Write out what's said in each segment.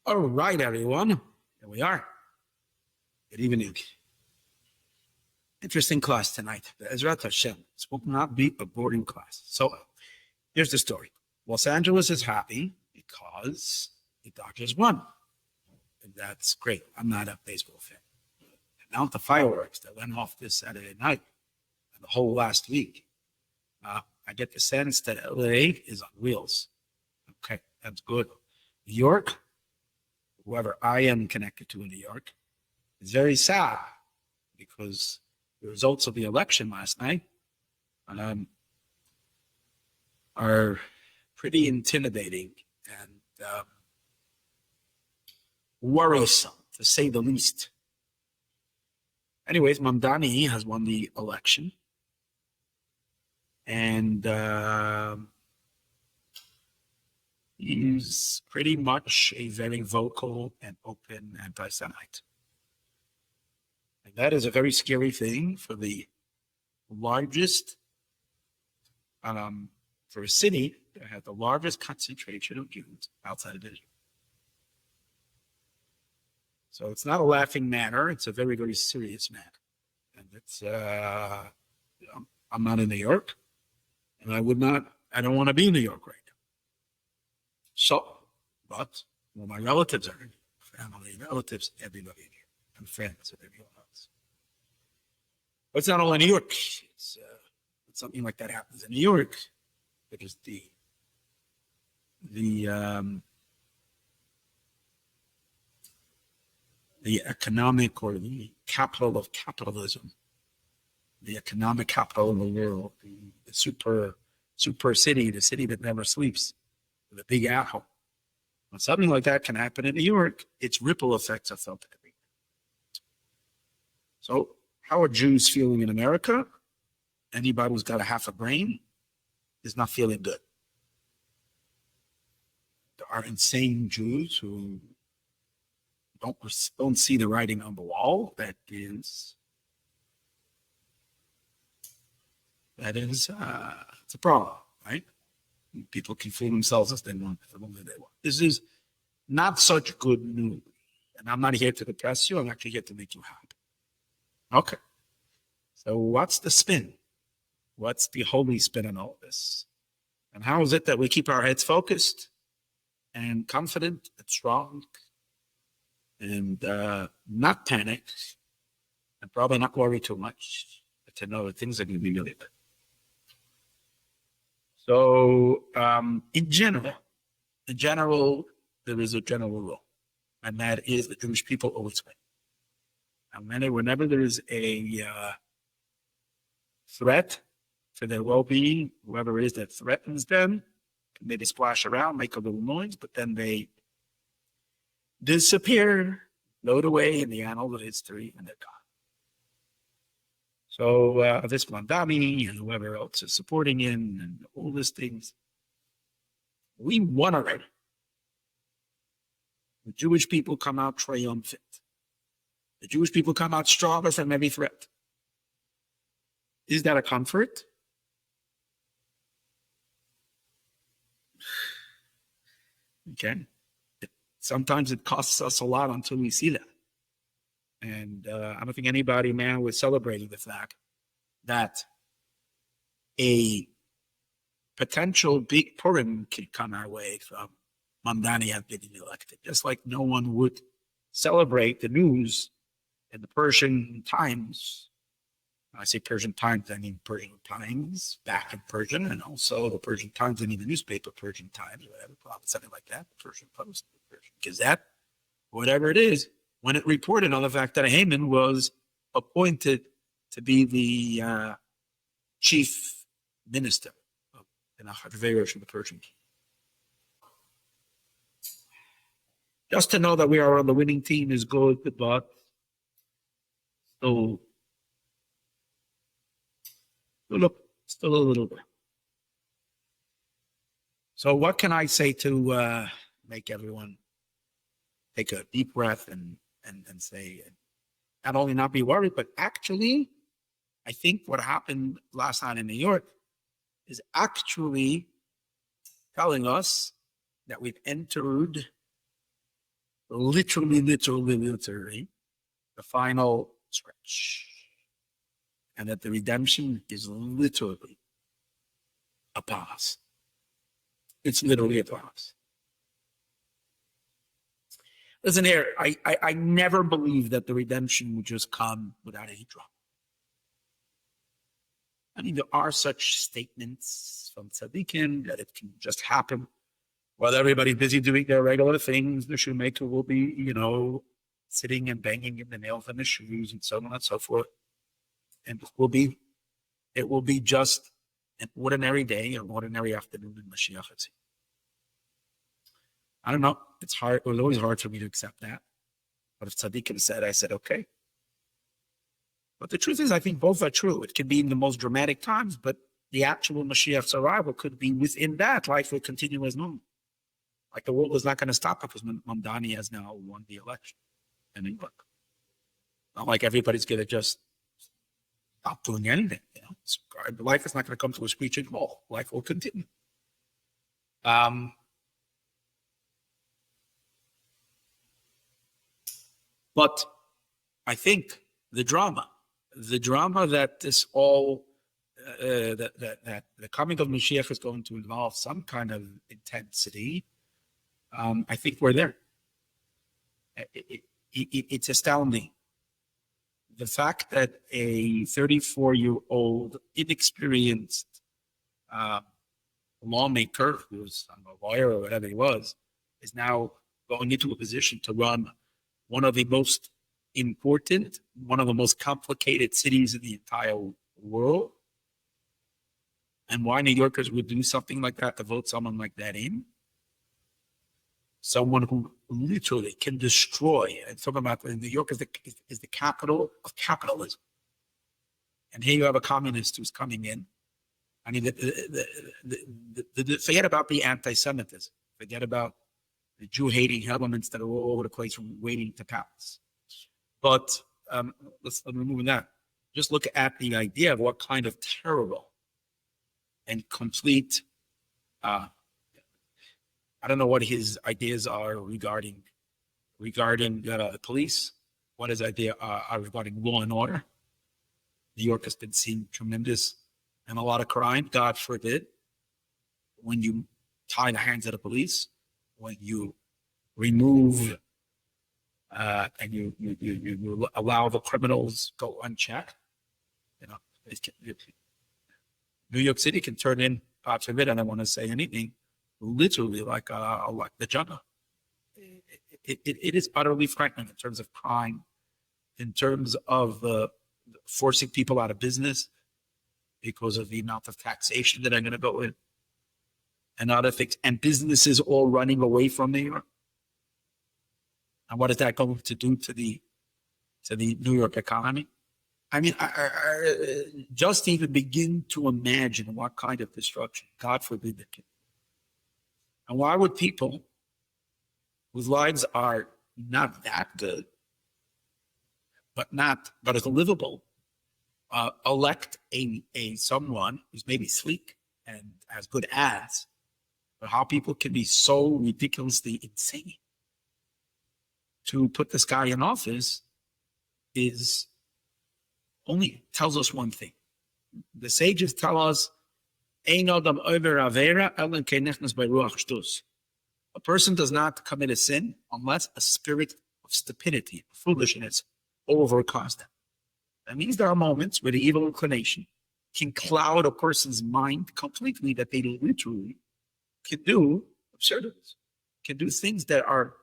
All right, everyone. Here we are. Good evening. Interesting class tonight. The Ezra Hashem. This will not be a boring class. So here's the story. Los Angeles is happy because the Dodgers won. And that's great. I'm not a baseball fan. The amount of fireworks that went off this Saturday night and the whole last week, I get the sense that LA is on wheels. Okay, that's good. New York, whoever I am connected to in New York, is very sad because the results of the election last night are pretty intimidating and worrisome, to say the least. Anyways, Mamdani has won the election, and he's pretty much a very vocal and open anti-Semite. And that is a very scary thing for the largest, for a city that has the largest concentration of Jews outside of Israel. So it's not a laughing matter. It's a very, very serious matter. And it's, I'm not in New York, and I don't want to be in New York right now. So, but well, my relatives are here, family, relatives, everybody in here, and friends and everyone else. But it's not all in New York. It's something like that happens in New York, because the economic, or the capital of capitalism, the economic capital of the world, the super city, the city that never sleeps, the Big Apple. When something like that can happen in New York, its ripple effects are felt everywhere. So how are Jews feeling in America? Anybody who's got a half a brain is not feeling good. There are insane Jews who don't see the writing on the wall. It's a problem, right? People can fool themselves as they want, as long as they want. This is not such good news. And I'm not here to depress you. I'm actually here to make you happy. Okay. So what's the spin? What's the holy spin on all this? And how is it that we keep our heads focused and confident and strong and not panic and probably not worry too much, but to know that things are going to be really good? So in general, there is a general rule, and that is the Jewish people always win. And whenever there is a threat for their well-being, whoever it is that threatens them, can maybe splash around, make a little noise, but then they disappear, float away in the annals of history, and they're gone. So this Mamdani and whoever else is supporting him and all these things, we won already. The Jewish people come out triumphant. The Jewish people come out stronger from every threat. Is that a comfort? Okay. Sometimes it costs us a lot until we see that. And I don't think anybody now was celebrating the fact that a potential big Purim could come our way from Mamdani getting elected. Just like no one would celebrate the news in the Persian times. When I say Persian times, I mean Persian times, back in Persian, and also the Persian times, I mean the newspaper Persian Times, whatever, something like that, the Persian Post, the Persian Gazette, whatever it is, when it reported on the fact that Haman was appointed to be the chief minister in Ahasuerus of the Persian king. Just to know that we are on the winning team is good, but still a little bit. So what can I say to make everyone take a deep breath and say, not only not be worried, but actually, I think what happened last night in New York is actually telling us that we've entered literally, the final stretch. And that the redemption is literally upon us. It's literally upon us. Listen here, I never believed that the redemption would just come without any drama. I mean, there are such statements from tzaddikim that it can just happen while everybody's busy doing their regular things. The shoemaker will be, sitting and banging in the nails on the shoes and so on and so forth. And it will be just an ordinary day, an ordinary afternoon in Mashiach. I don't know. It's hard. It was always hard for me to accept that. But if tzaddikim said, I said, okay. But the truth is, I think both are true. It can be in the most dramatic times, but the actual Mashiach's arrival could be within that. Life will continue as normal. Like the world is not going to stop because Mamdani has now won the election. And then look, not like everybody's going to just stop doing anything. Life is not going to come to a screeching halt. Life will continue. But I think the drama that this all that the coming of Mashiach is going to involve some kind of intensity. I think we're there. It's astounding. The fact that a 34-year-old inexperienced lawmaker, who's a lawyer or whatever he was, is now going into a position to run one of the most important, one of the most complicated cities in the entire world. And why New Yorkers would do something like that, to vote someone like that in. Someone who literally can destroy, and talking about New York is the capital of capitalism. And here you have a communist who's coming in. I mean, forget about the anti-Semitism. Forget about the Jew-hating elements that are all over the place from waiting to pass. But let's remove that. Just look at the idea of what kind of terrible and complete, I don't know what his ideas are regarding the police, what his idea are regarding law and order. New York has been seeing tremendous and a lot of crime, God forbid, when you tie the hands of the police, when you remove and you allow the criminals go unchecked. New York City can turn in, God forbid, I don't want to say anything, literally like the jungle. It is utterly frightening in terms of crime, in terms of forcing people out of business because of the amount of taxation that are going to go in, and other things, and businesses all running away from New York. And what is that going to do to the New York economy? I mean, I just even begin to imagine what kind of destruction, God forbid, that can. And why would people whose lives are not that good, but is livable, elect a someone who's maybe sleek and has good ads, but how people can be so ridiculously insane to put this guy in office is only tells us one thing. The sages tell us, a person does not commit a sin unless a spirit of stupidity, foolishness, overcomes them. That means there are moments where the evil inclination can cloud a person's mind completely, that they literally can do absurdities, can do things that are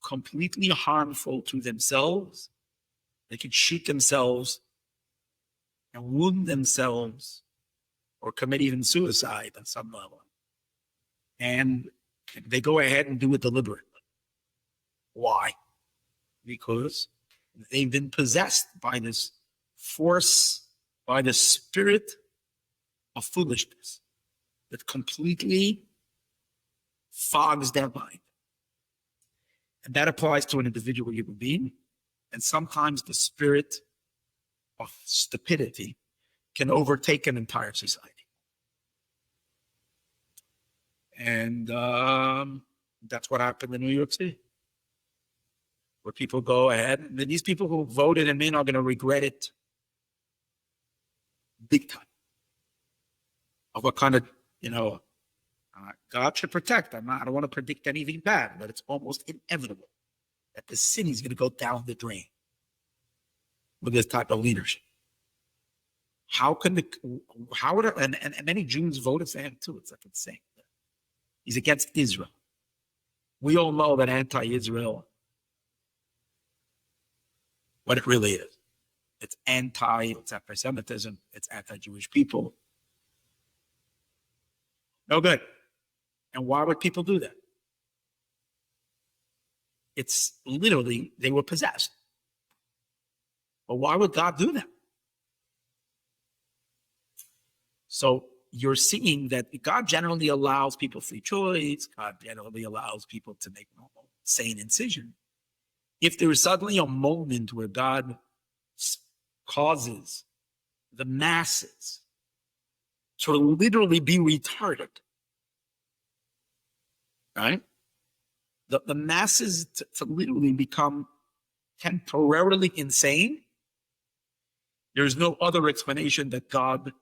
completely harmful to themselves. They can shoot themselves and wound themselves or commit even suicide on some level. And they go ahead and do it deliberately. Why? Because they've been possessed by this force, by the spirit of foolishness that completely fogs their mind. And that applies to an individual human being. And sometimes the spirit of stupidity can overtake an entire society. And that's what happened in New York City. where people go ahead, and these people who voted him in are going to regret it big time. Of what kind of, God should protect. I don't want to predict anything bad, but it's almost inevitable that the city is going to go down the drain with this type of leadership. And many Jews voted for him too. It's like insane. He's against Israel. We all know that anti-Israel, what it really is. It's anti-Semitism, it's anti-Jewish people. No good. And why would people do that? It's literally, they were possessed. But why would God do that? So you're seeing that God generally allows people free choice. God generally allows people to make normal, sane incision. If there is suddenly a moment where God causes the masses to literally be retarded, right? The masses to literally become temporarily insane, there's no other explanation that God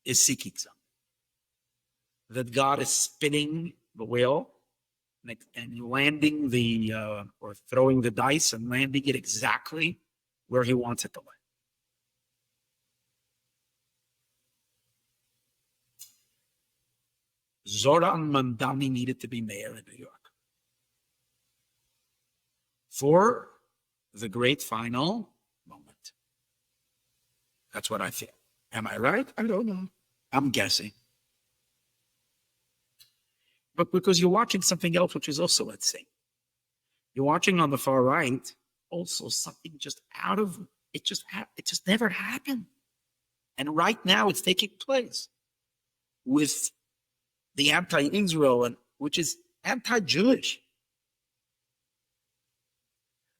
is seeking something. That God is spinning the wheel and landing or throwing the dice and landing it exactly where he wants it to land. Zohar and Mamdani needed to be mayor in New York for the great final moment. That's what I feel. Am I right? I don't know. I'm guessing. But because you're watching something else, which is also insane. You're watching on the far right also something just out of it. It just never happened, and right now it's taking place with the anti-Israel, and which is anti-Jewish.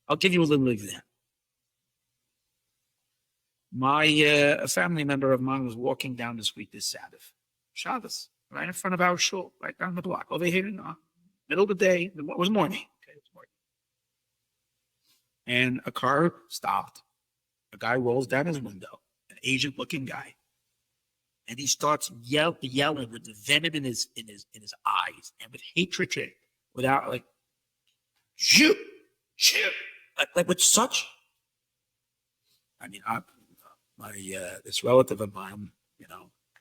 I'll give you a little example. A family member of mine was walking down the street this Sabbath, Shabbos, right in front of our shul, right down the block, over here in the middle of the day. It was morning. Okay, it was morning. And a car stopped. A guy rolls down his window, an Asian-looking guy, and he starts yelling with the venom in his eyes and with hatred, without like, shoot, like with such. I mean, this relative of mine,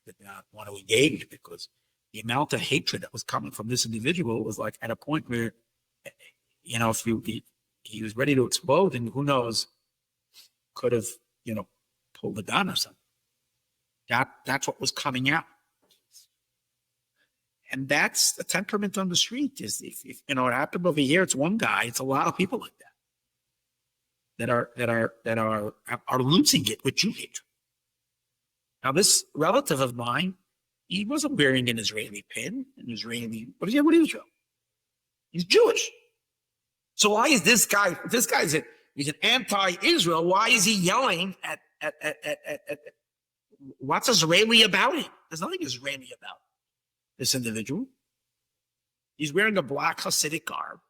did not want to engage because the amount of hatred that was coming from this individual was like at a point where, if he was ready to explode, and who knows, could have, pulled a gun or something. That's what was coming out. And that's the temperament on the street. Is if it happened over here, it's one guy. It's a lot of people like that are losing it with Jew hatred. Now, this relative of mine, he wasn't wearing an Israeli pin, what is Israel? He's Jewish. So why is this guy? He's an anti-Israel. Why is he yelling at what's Israeli about it? There's nothing Israeli about this individual. He's wearing a black Hasidic garb,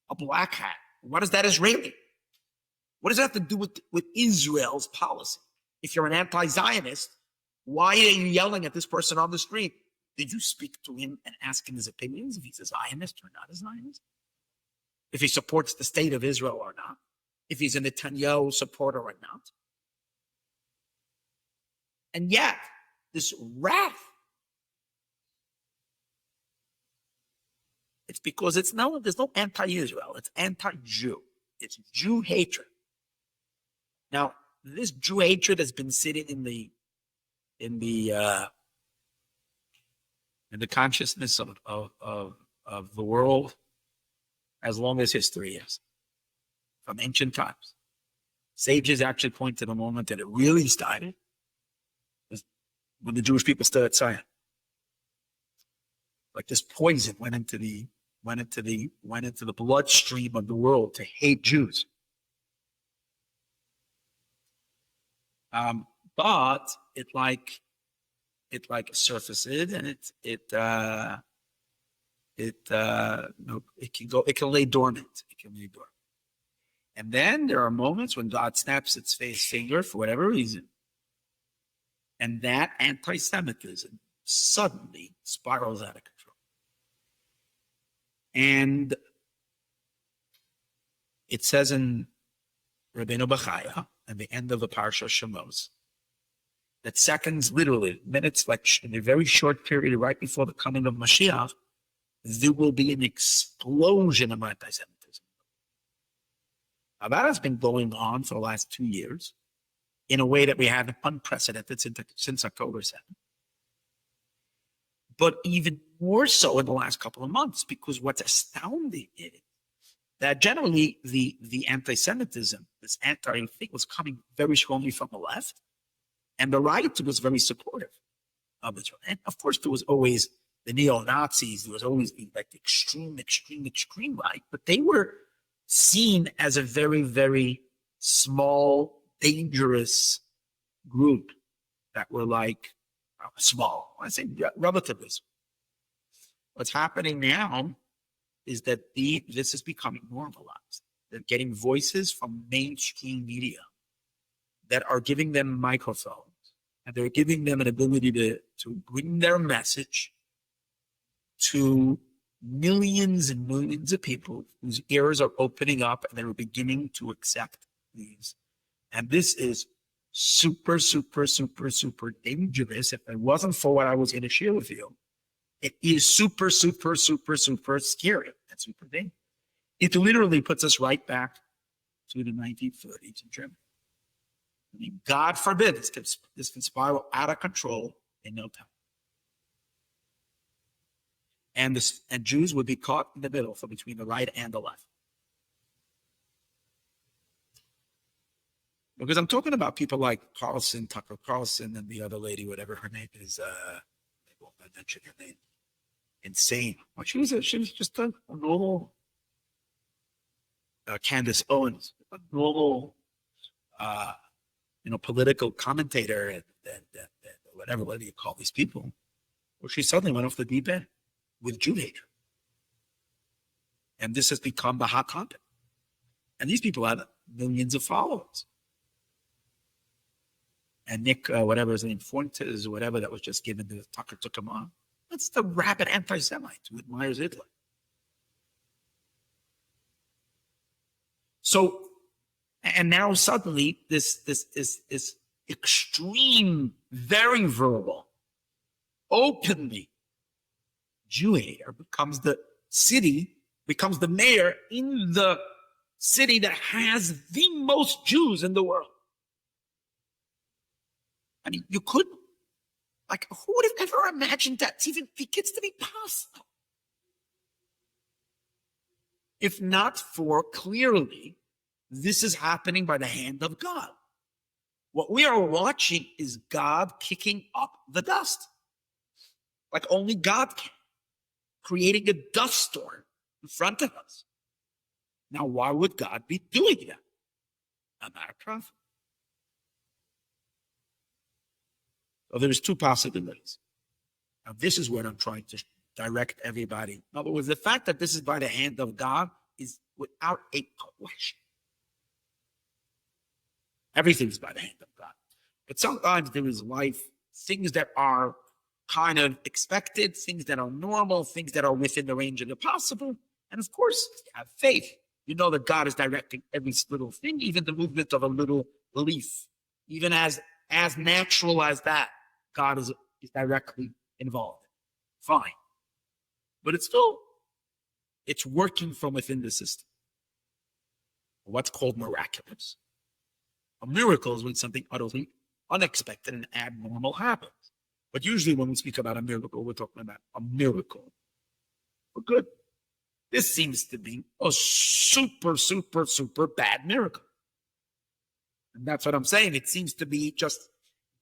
a black hat. What is that Israeli? What does that have to do with Israel's policy? If you're an anti-Zionist, why are you yelling at this person on the street? Did you speak to him and ask him his opinions, if he's a Zionist or not a Zionist? If he supports the state of Israel or not? If he's a Netanyahu supporter or not? And yet, this wrath, it's because there's no anti-Israel, it's anti-Jew. It's Jew hatred. Now, this Jew hatred has been sitting in the consciousness of the world as long as history is, from ancient times. Sages actually point to the moment that it really started when the Jewish people stood at Zion. Like this poison went into the bloodstream of the world to hate Jews. But it surfaces and it it can lay dormant. It can lay dormant. And then there are moments when God snaps its finger for whatever reason. And that anti-Semitism suddenly spirals out of control. And it says in Rabbeinu Bachaya, at the end of the Parsha Shemos, that seconds, literally, minutes, like in a very short period right before the coming of Mashiach, there will be an explosion of anti-Semitism. Now that has been going on for the last 2 years in a way that we haven't unprecedented since October 7th. But even more so in the last couple of months, because what's astounding is that generally the anti-Semitism, this anti-thing was coming very strongly from the left, and the right was very supportive of Israel. And of course, there was always the neo-Nazis, there was always the extreme right, but they were seen as a very, very small, dangerous group that were small. I say relatively small. What's happening now is that this is becoming normalized. They're getting voices from mainstream media that are giving them microphones, and they're giving them an ability to bring their message to millions and millions of people whose ears are opening up and they're beginning to accept these. And this is super, super, super, super dangerous. If it wasn't for what I was going to share with you, it is super, super, super, super scary and super dangerous. It literally puts us right back to the 1930s in Germany. I mean, God forbid this can spiral out of control in no time. And Jews would be caught in the middle, so between the right and the left. Because I'm talking about people like Tucker Carlson, and the other lady, whatever her name is, I won't mention her name. Insane. Well, she was just a normal Candace Owens, a normal, political commentator, and whatever you call these people. Well, she suddenly went off the deep end with Jew hatred. And this has become the hot topic. And these people have millions of followers. And Nick, whatever his name, Fuentes, or whatever, that was just given to Tucker, took him on. That's the rabid anti-Semite who admires Hitler. So, and now suddenly this extreme, very verbal, openly Jew hater becomes the mayor in the city that has the most Jews in the world. I mean, you couldn't. Who would have ever imagined that even begins to be possible? If not for, clearly, this is happening by the hand of God. What we are watching is God kicking up the dust. Like only God can. Creating a dust storm in front of us. Now, why would God be doing that? I'm not a prophet. So there's two possibilities. Now, this is what I'm trying to direct everybody. In other words, the fact that this is by the hand of God is without a question. Everything's by the hand of God. But sometimes there is things that are kind of expected, things that are normal, things that are within the range of the possible. And of course, you have faith. You know that God is directing every little thing, even the movement of a little leaf. Even as natural as that, God is directly involved. Fine. But it's working from within the system. What's called miraculous. A miracle is when something utterly unexpected and abnormal happens. But usually when we speak about a miracle, we're talking about a miracle for good. This seems to be a super, super, super bad miracle. And that's what I'm saying. It seems to be just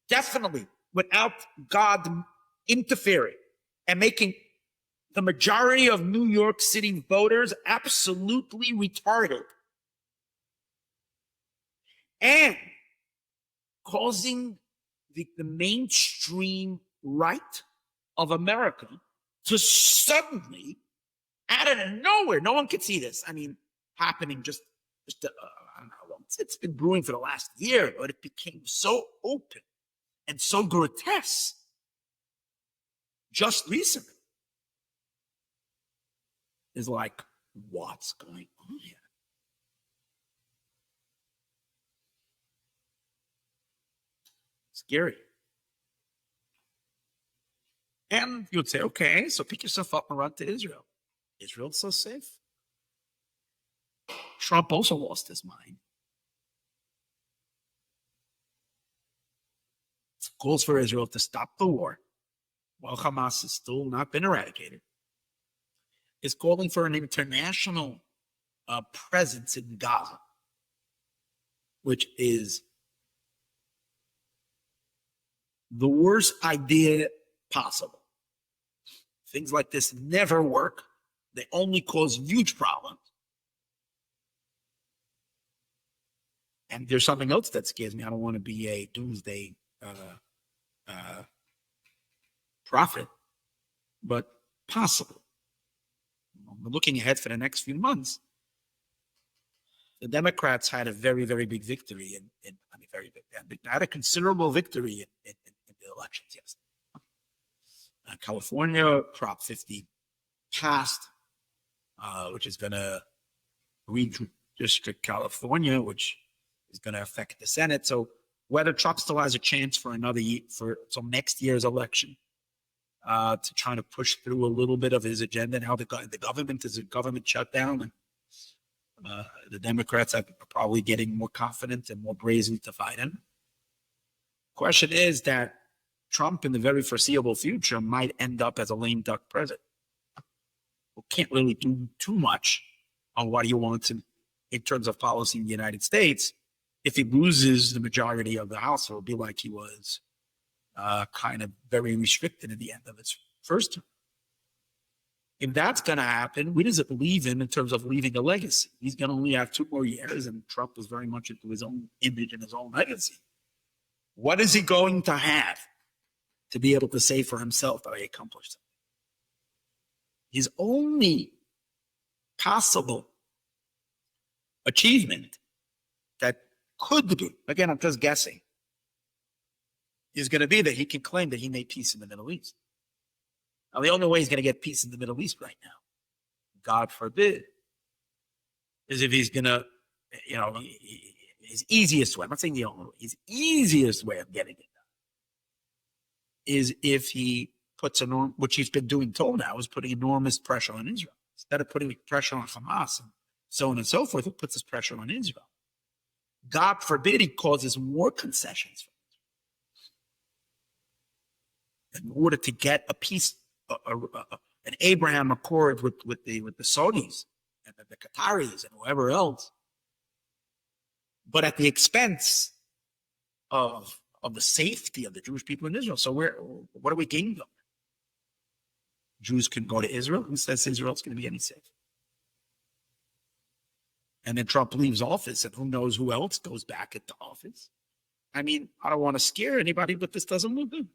definitely without God interfering and making the majority of New York City voters absolutely retarded. And causing the mainstream right of America to suddenly out of nowhere. No one could see this. I mean, happening just I don't know how long. It's been brewing for the last year, but it became so open and so grotesque just recently. Is like, what's going on here? Scary. And you'd say, okay, so pick yourself up and run to Israel. Israel's so safe. Trump also lost his mind. Calls for Israel to stop the war while Hamas has still not been eradicated. Is calling for an international presence in Gaza, which is the worst idea possible. Things like this never work. They only cause huge problems. And there's something else that scares me. I don't want to be a doomsday prophet, but possible. We're looking ahead for the next few months. The Democrats had a very, very big victory. They had a considerable victory in the elections yesterday. California, Prop 50 passed, which is going to redistrict California, which is going to affect the Senate. So whether Trump still has a chance for another year, till next year's election, to try to push through a little bit of his agenda, and how the government is a government shutdown, and the Democrats are probably getting more confident and more brazen to fight him. Question is that Trump in the very foreseeable future might end up as a lame duck president who can't really do too much on what he wants in terms of policy in the United States. If he loses the majority of the House, it'll be like he was kind of very restricted at the end of his first term. If that's going to happen, we doesn't believe him in terms of leaving a legacy. He's going to only have 2 more years, and Trump was very much into his own image and his own legacy. What is he going to have to be able to say for himself that I accomplished something? His only possible achievement that could be, again, I'm just guessing, is going to be that he can claim that he made peace in the Middle East. Now, the only way he's going to get peace in the Middle East right now, God forbid, is if he's going to, his easiest way, I'm not saying the only way, his easiest way of getting it done is if he puts which he's been doing till now, is putting enormous pressure on Israel. Instead of putting pressure on Hamas and so on and so forth, he puts this pressure on Israel. God forbid he causes more concessions for Israel in order to get a peace, an Abraham Accord with the Saudis and the Qataris and whoever else, but at the expense of the safety of the Jewish people in Israel. So what are we gaining them? Jews can go to Israel. Who says Israel's going to be any safer? And then Trump leaves office, and who knows who else goes back into office. I mean, I don't want to scare anybody, but this doesn't look good.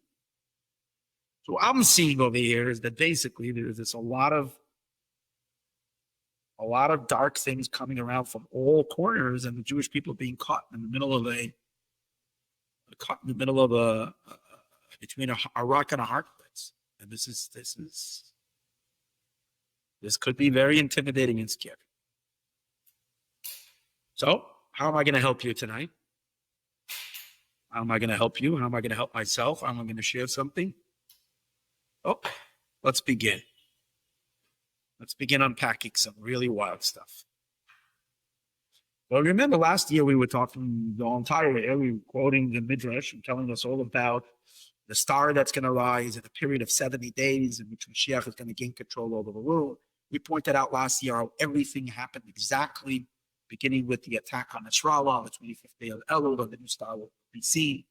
So what I'm seeing over here is that basically there's a lot of dark things coming around from all corners, and the Jewish people being caught in the middle of between a rock and a hard place. And this could be very intimidating and scary. So, how am I going to help you tonight? How am I going to help you? How am I going to help myself? How am I going to share something? Oh, let's begin. Let's begin unpacking some really wild stuff. Well, remember last year we were talking the entire year, we were quoting the Midrash and telling us all about the star that's going to rise in a period of 70 days in which Mashiach is going to gain control over the world. We pointed out last year how everything happened exactly, beginning with the attack on Yisroel on the 25th day of Elul, when the new star will be seen.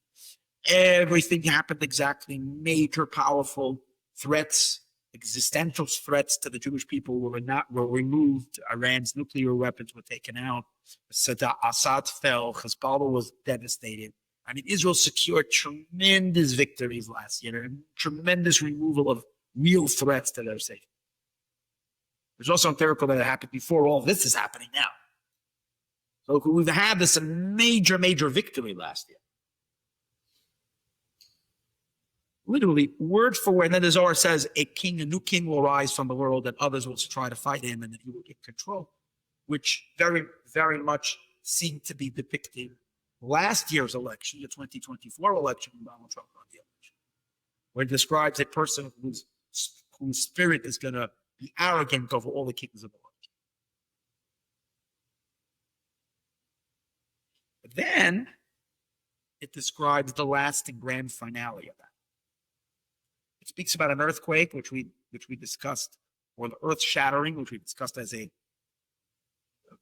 Everything happened exactly. Major, powerful threats, existential threats to the Jewish people were removed. Iran's nuclear weapons were taken out. Assad fell. Hezbollah was devastated. I mean, Israel secured tremendous victories last year and tremendous removal of real threats to their safety. There's also a miracle that happened before all this is happening now. So we've had this major, major victory last year. Literally, word for word. And then the Zohar says, a new king will rise from the world, and others will try to fight him, and then he will get control, which very, very much seemed to be depicting last year's election, the 2024 election, when Donald Trump won the election, where it describes a person whose spirit is going to be arrogant over all the kings of the world. But then it describes the last and grand finale of that. It speaks about an earthquake, which we discussed, or the earth shattering, which we discussed as a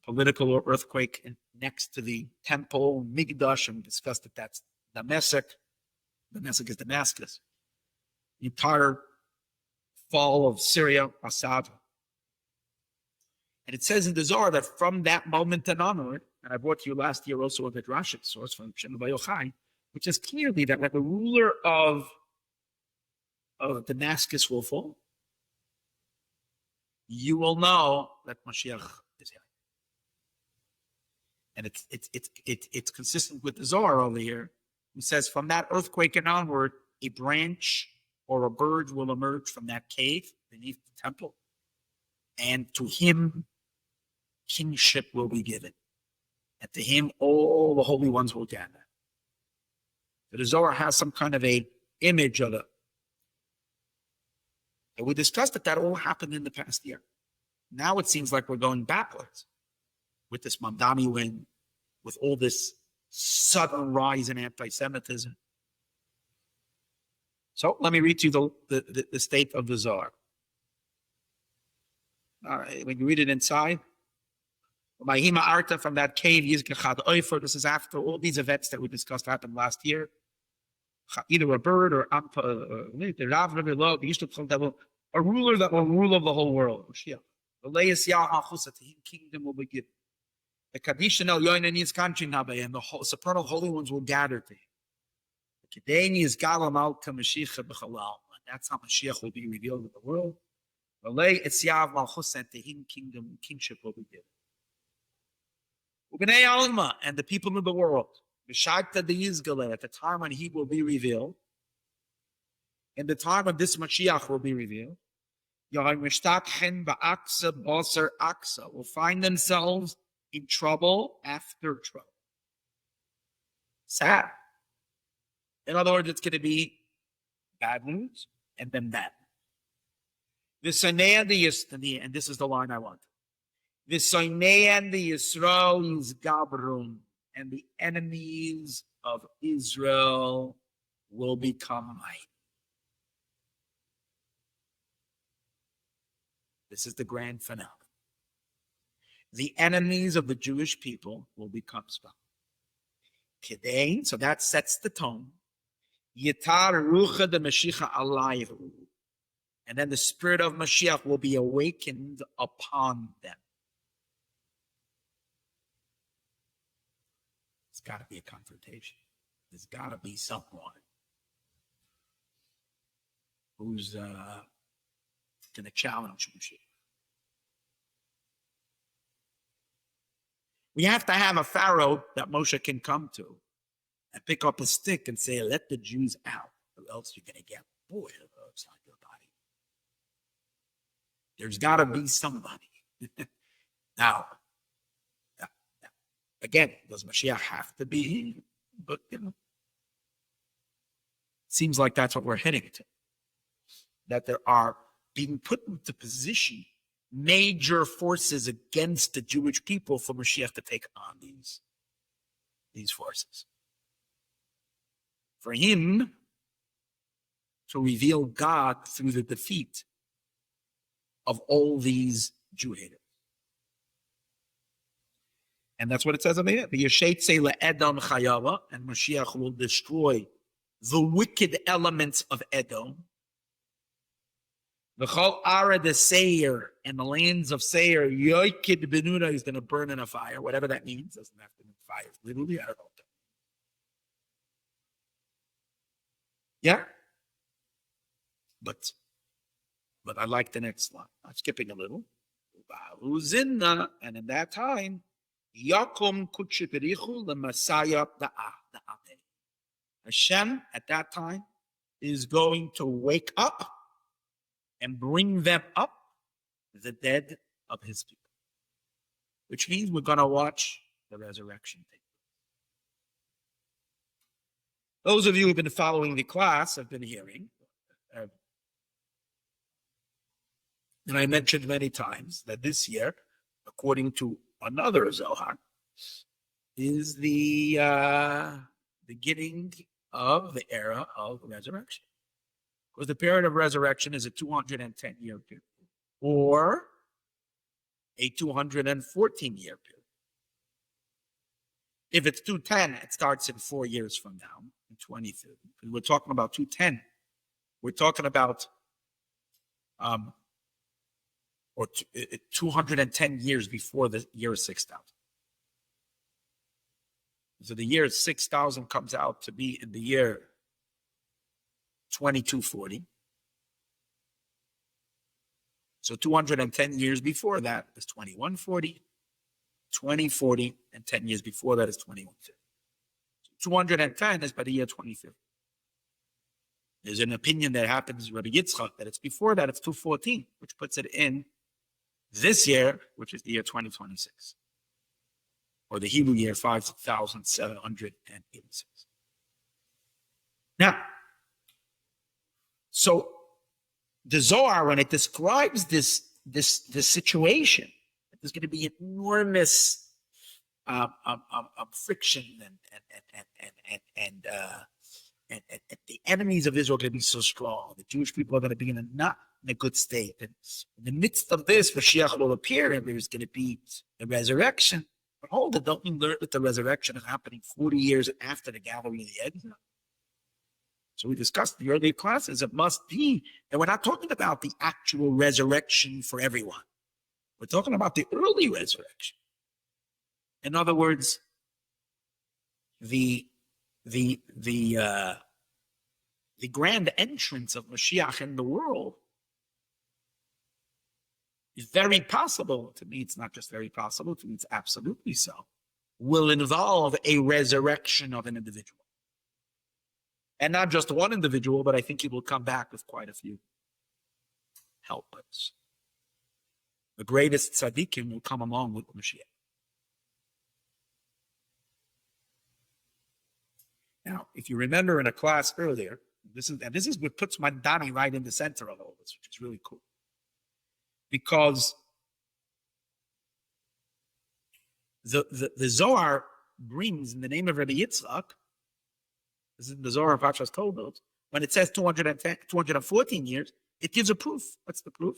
political earthquake next to the temple, Migdash, and we discussed that that's Damascus. Damascus is Damascus. The entire fall of Syria, Assad. And it says in the Zohar that from that moment onward, and I brought to you last year also a Midrashic source from Shem Yochai, which is clearly that when the ruler of Damascus will fall, you will know that Moshiach is here. And it's consistent with the Zohar over here, who says from that earthquake and onward, a branch or a bird will emerge from that cave beneath the temple, and to him kingship will be given. And to him all the holy ones will gather. So the Zohar has some kind of a image of it. And we discussed that all happened in the past year. Now it seems like we're going backwards with this Mamdani win, with all this sudden rise in anti-Semitism. So let me read to you the state of the Zohar. All right, when you read it inside, from that cave, this is after all these events that we discussed happened last year. Either a bird or a ruler that will rule over the whole world. The kingdom will be given. The Kaddish and El and the supernal holy ones will gather to him. That's how Mashiach will be revealed in the world. And to him kingship will be given. And the people of the world, at the time when he will be revealed, in the time when this Mashiach will be revealed, will find themselves in trouble after trouble. Sad. In other words, it's going to be bad news and then bad. And this is the line I want. The Yisroel is Gabrun, and the enemies of Israel will become mighty. This is the grand finale. The enemies of the Jewish people will become strong. Today, so that sets the tone. Yitar rucha de Mashiach alayhu, and then the spirit of Mashiach will be awakened upon them. There's got to be a confrontation. There's got to be someone who's going to challenge Mashiach. We have to have a Pharaoh that Moshe can come to and pick up a stick and say, let the Jews out, or else you're going to get boiled upside your body. There's got to be somebody. Now, again, does Mashiach have to be he? But, seems like that's what we're heading to. That there are being put into position major forces against the Jewish people for Mashiach to take on these forces. For him to reveal God through the defeat of all these Jew haters. And that's what it says over here. The Yeshet say le'edom chayava, and Mashiach will destroy the wicked elements of Edom. The Chol Ara de Seir, and the lands of Seir, Yoikid Benuna is going to burn in a fire, whatever that means. Doesn't have to be fire. Literally, I don't know. Yeah? But I like the next line. I'm skipping a little. And in that time, Yakum Kutshipirichu the Messiah Da'ate. Hashem at that time is going to wake up and bring them up, the dead of his people. Which means we're going to watch the resurrection take place. Those of you who have been following the class have been hearing, and I mentioned many times that this year, according to another Zohar, is the beginning of the era of resurrection. Because the period of resurrection is a 210-year period, or a 214-year period. If it's 210, it starts in 4 years from now, in 2030. We're talking about 210. We're talking about 210 years before the year 6000. So the year 6000 comes out to be in the year 2240. So 210 years before that is 2140, 2040, and 10 years before that is 2150. So 210 is by the year 2050. There's an opinion that happens, Rabbi Yitzchak, that it's before that, it's 214, which puts it in this year, which is the year 2026, or the Hebrew year 5786. Now, so the Zohar, when it describes this situation, there's going to be enormous friction, and the enemies of Israel are going to be so strong. The Jewish people are going to be not in a good state. And in the midst of this, Mashiach will appear, and there's going to be a resurrection. But hold it, don't you learn that the resurrection is happening 40 years after the gathering of the exile? So we discussed in the earlier classes, it must be, and we're not talking about the actual resurrection for everyone. We're talking about the early resurrection. In other words, the grand entrance of Mashiach in the world is very possible. To me, it's not just very possible, to me, it's absolutely so. Will involve a resurrection of an individual. And not just one individual, but I think he will come back with quite a few helpers. The greatest tzaddikim will come along with Mashiach. Now, if you remember in a class earlier, this is what puts Mamdani right in the center of all this, which is really cool. Because the Zohar brings, in the name of Rabbi Yitzchak, this is the Zohar of Parshas Toldot, when it says 214 years, it gives a proof. What's the proof?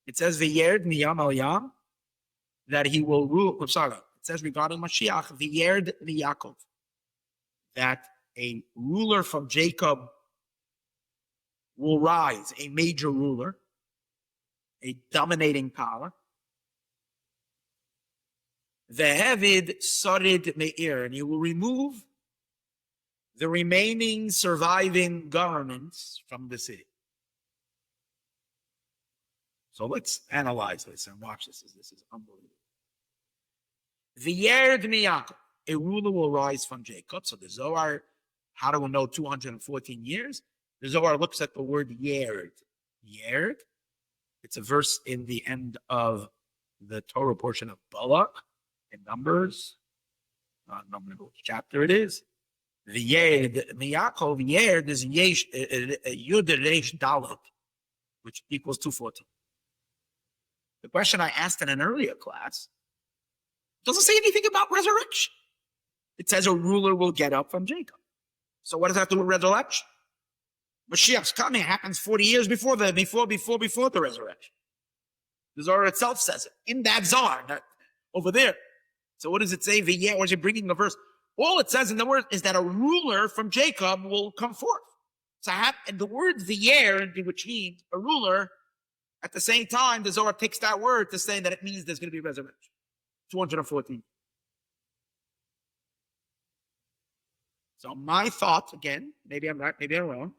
It says V'yerd miyam al yam, that he will rule. It says regarding Mashiach, V'yerd miyakov, that a ruler from Jacob will rise, a major ruler, a dominating power. Ve'hevid sarid me'ir, and he will remove the remaining surviving governments from the city. So let's analyze this and watch this. This is unbelievable. V'yerd miyakov, a ruler will rise from Jacob. So the Zohar, how do we know 214 years? The Zohar looks at the word yerd. Yerd, it's a verse in the end of the Torah portion of Balak in Numbers. I don't remember which chapter it is. The Yerd, Miyakov, Yerd is Yud Reish Dalet, which equals 214. The question I asked in an earlier class doesn't say anything about resurrection. It says a ruler will get up from Jacob. So what does that have to do with resurrection? Mashiach's coming happens 40 years before the resurrection. The Zohar itself says it in that Zohar over there. So what does it say? Or is it bringing the verse? All it says in the word is that a ruler from Jacob will come forth. So and the word v'yer, which means a ruler, at the same time, the Zohar takes that word to say that it means there's going to be resurrection. 214. So my thought, again, maybe I'm right, maybe I'm wrong,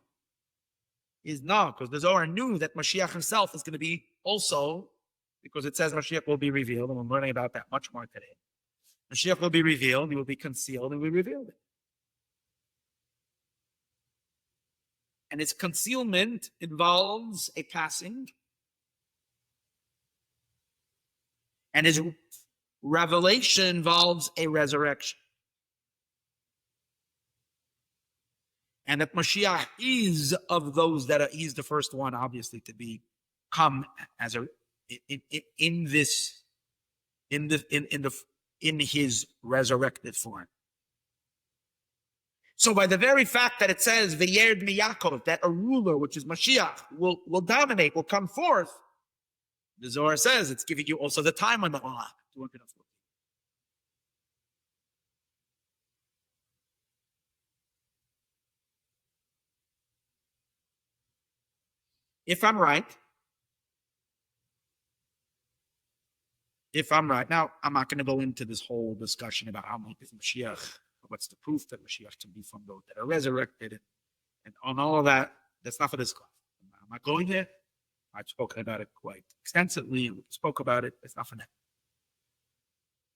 is no, because the Zohar knew that Mashiach himself is going to be also because it says Mashiach will be revealed, and we're learning about that much more today. Mashiach will be revealed, he will be concealed, and we revealed it. And its concealment involves a passing, and his revelation involves a resurrection. And that Mashiach is of those that are, he's the first one, obviously, to come as a in his resurrected form. So by the very fact that it says V'yerd miyakov, that a ruler, which is Mashiach, will dominate, will come forth, the Zohar says it's giving you also the time on the clock. 240. If I'm right, now I'm not going to go into this whole discussion about how much is Mashiach, what's the proof that Mashiach can be from those that are resurrected, and on all of that. That's not for this class. I'm not going there. I've spoken about it quite extensively, and we spoke about it. It's not for now.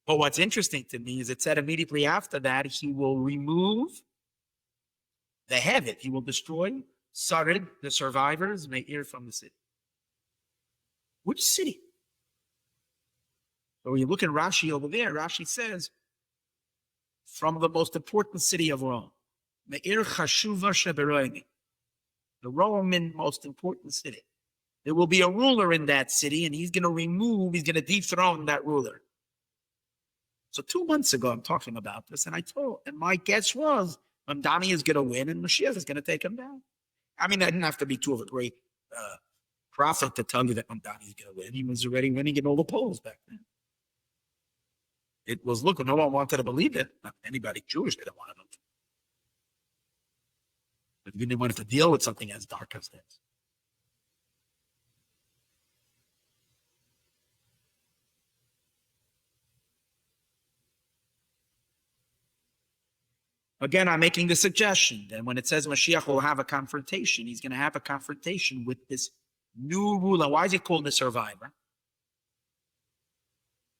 But what's interesting to me is it said immediately after that, he will remove the heaven. He will destroy Sarid, the survivors, Meir from the city. Which city? So when you look at Rashi over there, Rashi says, from the most important city of Rome, Meir Chashuva Sheberoini, the Roman most important city. There will be a ruler in that city, and he's going to dethrone that ruler. So 2 months ago, I'm talking about this, and my guess was Mamdani is going to win, and Mashiach is going to take him down. I mean, I didn't have to be too of a great prophet to tell you that Mamdani is going to win. He was already winning in all the polls back then. It was, no one wanted to believe it. Not anybody Jewish didn't want to. But we didn't want to deal with something as dark as this. Again, I'm making the suggestion that when it says Mashiach will have a confrontation, he's going to have a confrontation with this new ruler. Why is it called the survivor?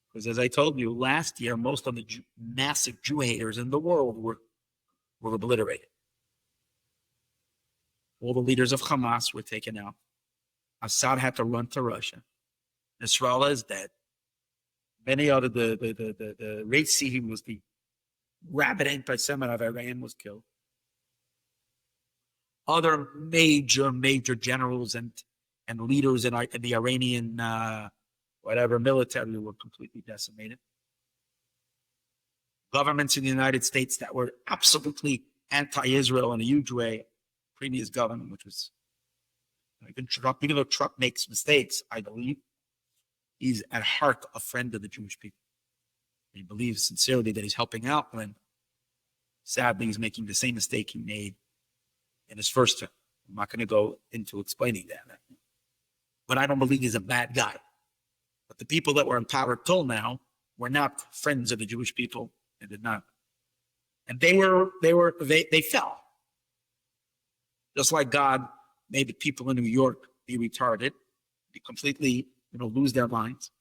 Because as I told you, last year, most of the massive Jew haters in the world were obliterated. All the leaders of Hamas were taken out. Assad had to run to Russia. Yisroel is dead. Many other, the Rashi was the rabid anti-Semite of Iran was killed. Other major generals and leaders in the Iranian military were completely decimated. Governments in the United States that were absolutely anti-Israel in a huge way. Previous government, which was even though Trump makes mistakes, I believe he's at heart a friend of the Jewish people. He believes sincerely that he's helping out when sadly he's making the same mistake he made in his first term. I'm not going to go into explaining that. But I don't believe he's a bad guy. But the people that were in power till now were not friends of the Jewish people and did not. And they fell. Just like God made the people in New York be retarded, be completely, lose their minds.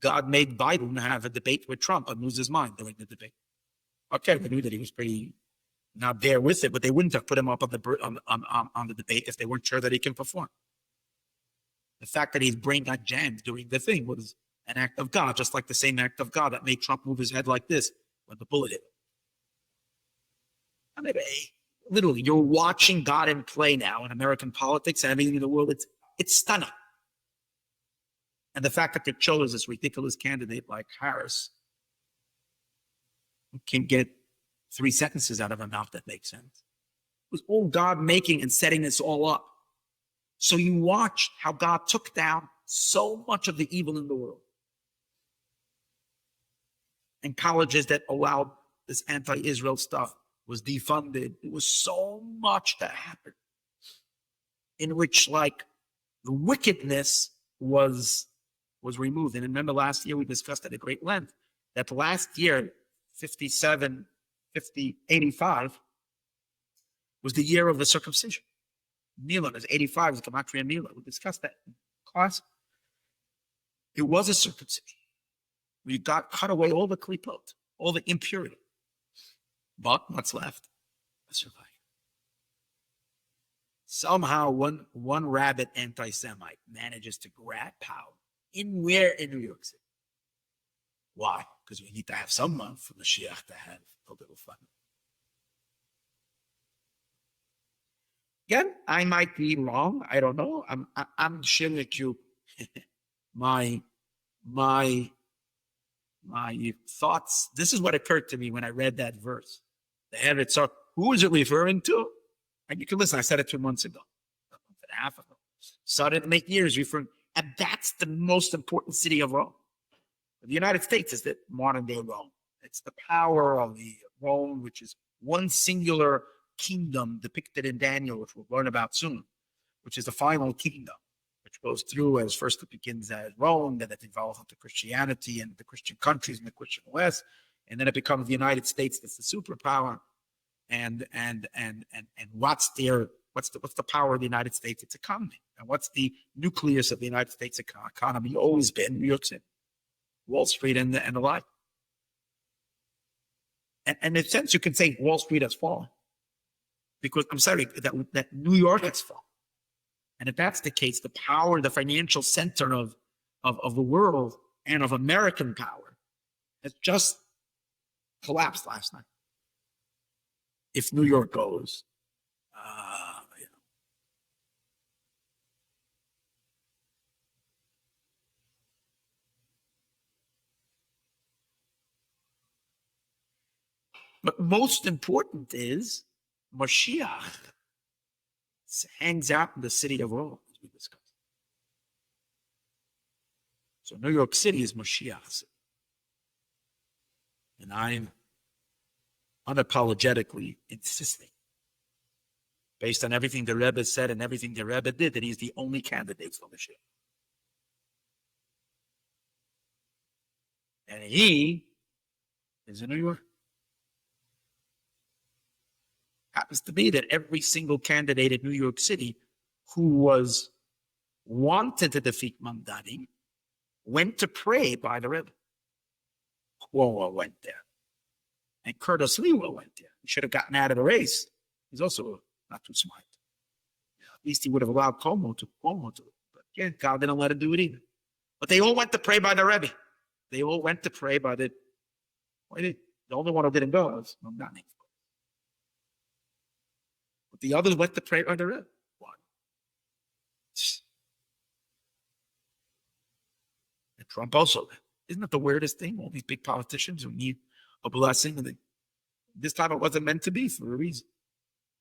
God made Biden have a debate with Trump and lose his mind during the debate. Okay, we knew that he was pretty not there with it, but they wouldn't have put him up on the debate if they weren't sure that he can perform. The fact that his brain got jammed during the thing was an act of God, just like the same act of God that made Trump move his head like this when the bullet hit him. I mean, literally, you're watching God in play now in American politics and everything in the world. It's stunning. And the fact that they chose this ridiculous candidate like Harris, who can get 3 sentences out of her mouth that make sense. It was all God making and setting this all up. So you watch how God took down so much of the evil in the world. And colleges that allowed this anti-Israel stuff was defunded. There was so much that happened in which, the wickedness was removed. And remember last year we discussed at a great length that last year, 85, was the year of the circumcision. Mila is 85 is Gematria Mila. We discussed that in class. It was a circumcision. We cut away all the klipot, all the impurity. But what's left? A survivor. Somehow one rabid anti-Semite manages to grab power in New York City. Why? Because we need to have someone for Mashiach to have a little fun. Again, I might be wrong. I don't know. I'm sharing with you my thoughts. This is what occurred to me when I read that verse. The Eretz, so who is it referring to? And you can listen. I said it 2 months ago, a month and a half ago. Started to make years referring, and that's the most important city of Rome. The United States is the modern day Rome. It's the power of the Rome, which is one singular kingdom depicted in Daniel, which we'll learn about soon, which is the final kingdom, which goes through as first it begins as Rome, then it evolves into Christianity and the Christian countries in the Christian West, and then it becomes the United States that's the superpower. And what's the power of the United States? Its economy. And what's the nucleus of the United States economy? Always been New York City, Wall Street, and the like. And in a sense, you can say Wall Street has fallen. Because, I'm sorry, that New York has fallen. And if that's the case, the power, the financial center of the world and of American power has just collapsed last night. If New York goes, But most important is Moshiach hangs out in the city of Rome, as we discussed. So New York City is Moshiach's city. And I'm unapologetically insisting, based on everything the Rebbe said and everything the Rebbe did, that he's the only candidate for Mashiach. And he is in New York. Happens to be that every single candidate in New York City who was wanted to defeat Mamdani went to pray by the Rebbe. Cuomo went there. And Curtis Lewa went there. He should have gotten out of the race. He's also not too smart. At least he would have allowed Cuomo to. But again, God didn't let him do it either. But they all went to pray by the Rebbe. They all went to pray by the... The only one who didn't go was Mamdani. But the others went to pray by the Rebbe. Why? And Trump also. Isn't that the weirdest thing? All these big politicians who need a blessing. And this time it wasn't meant to be for a reason.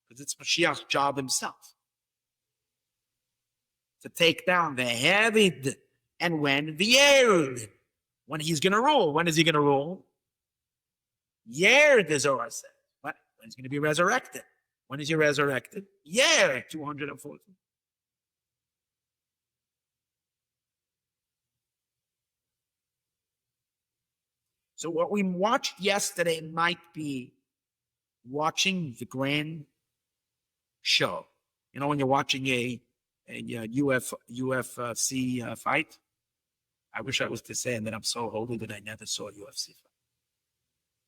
Because it's Mashiach's job himself to take down the heavy and when the Yerd. When he's going to rule. When is he going to rule? Yerd, the Zohar says. When he's going to be resurrected. When is he resurrected? Yeah, 240. So what we watched yesterday might be watching the grand show. You know, when you're watching a UFC fight? I wish I was to say that I'm so holy that I never saw a UFC fight.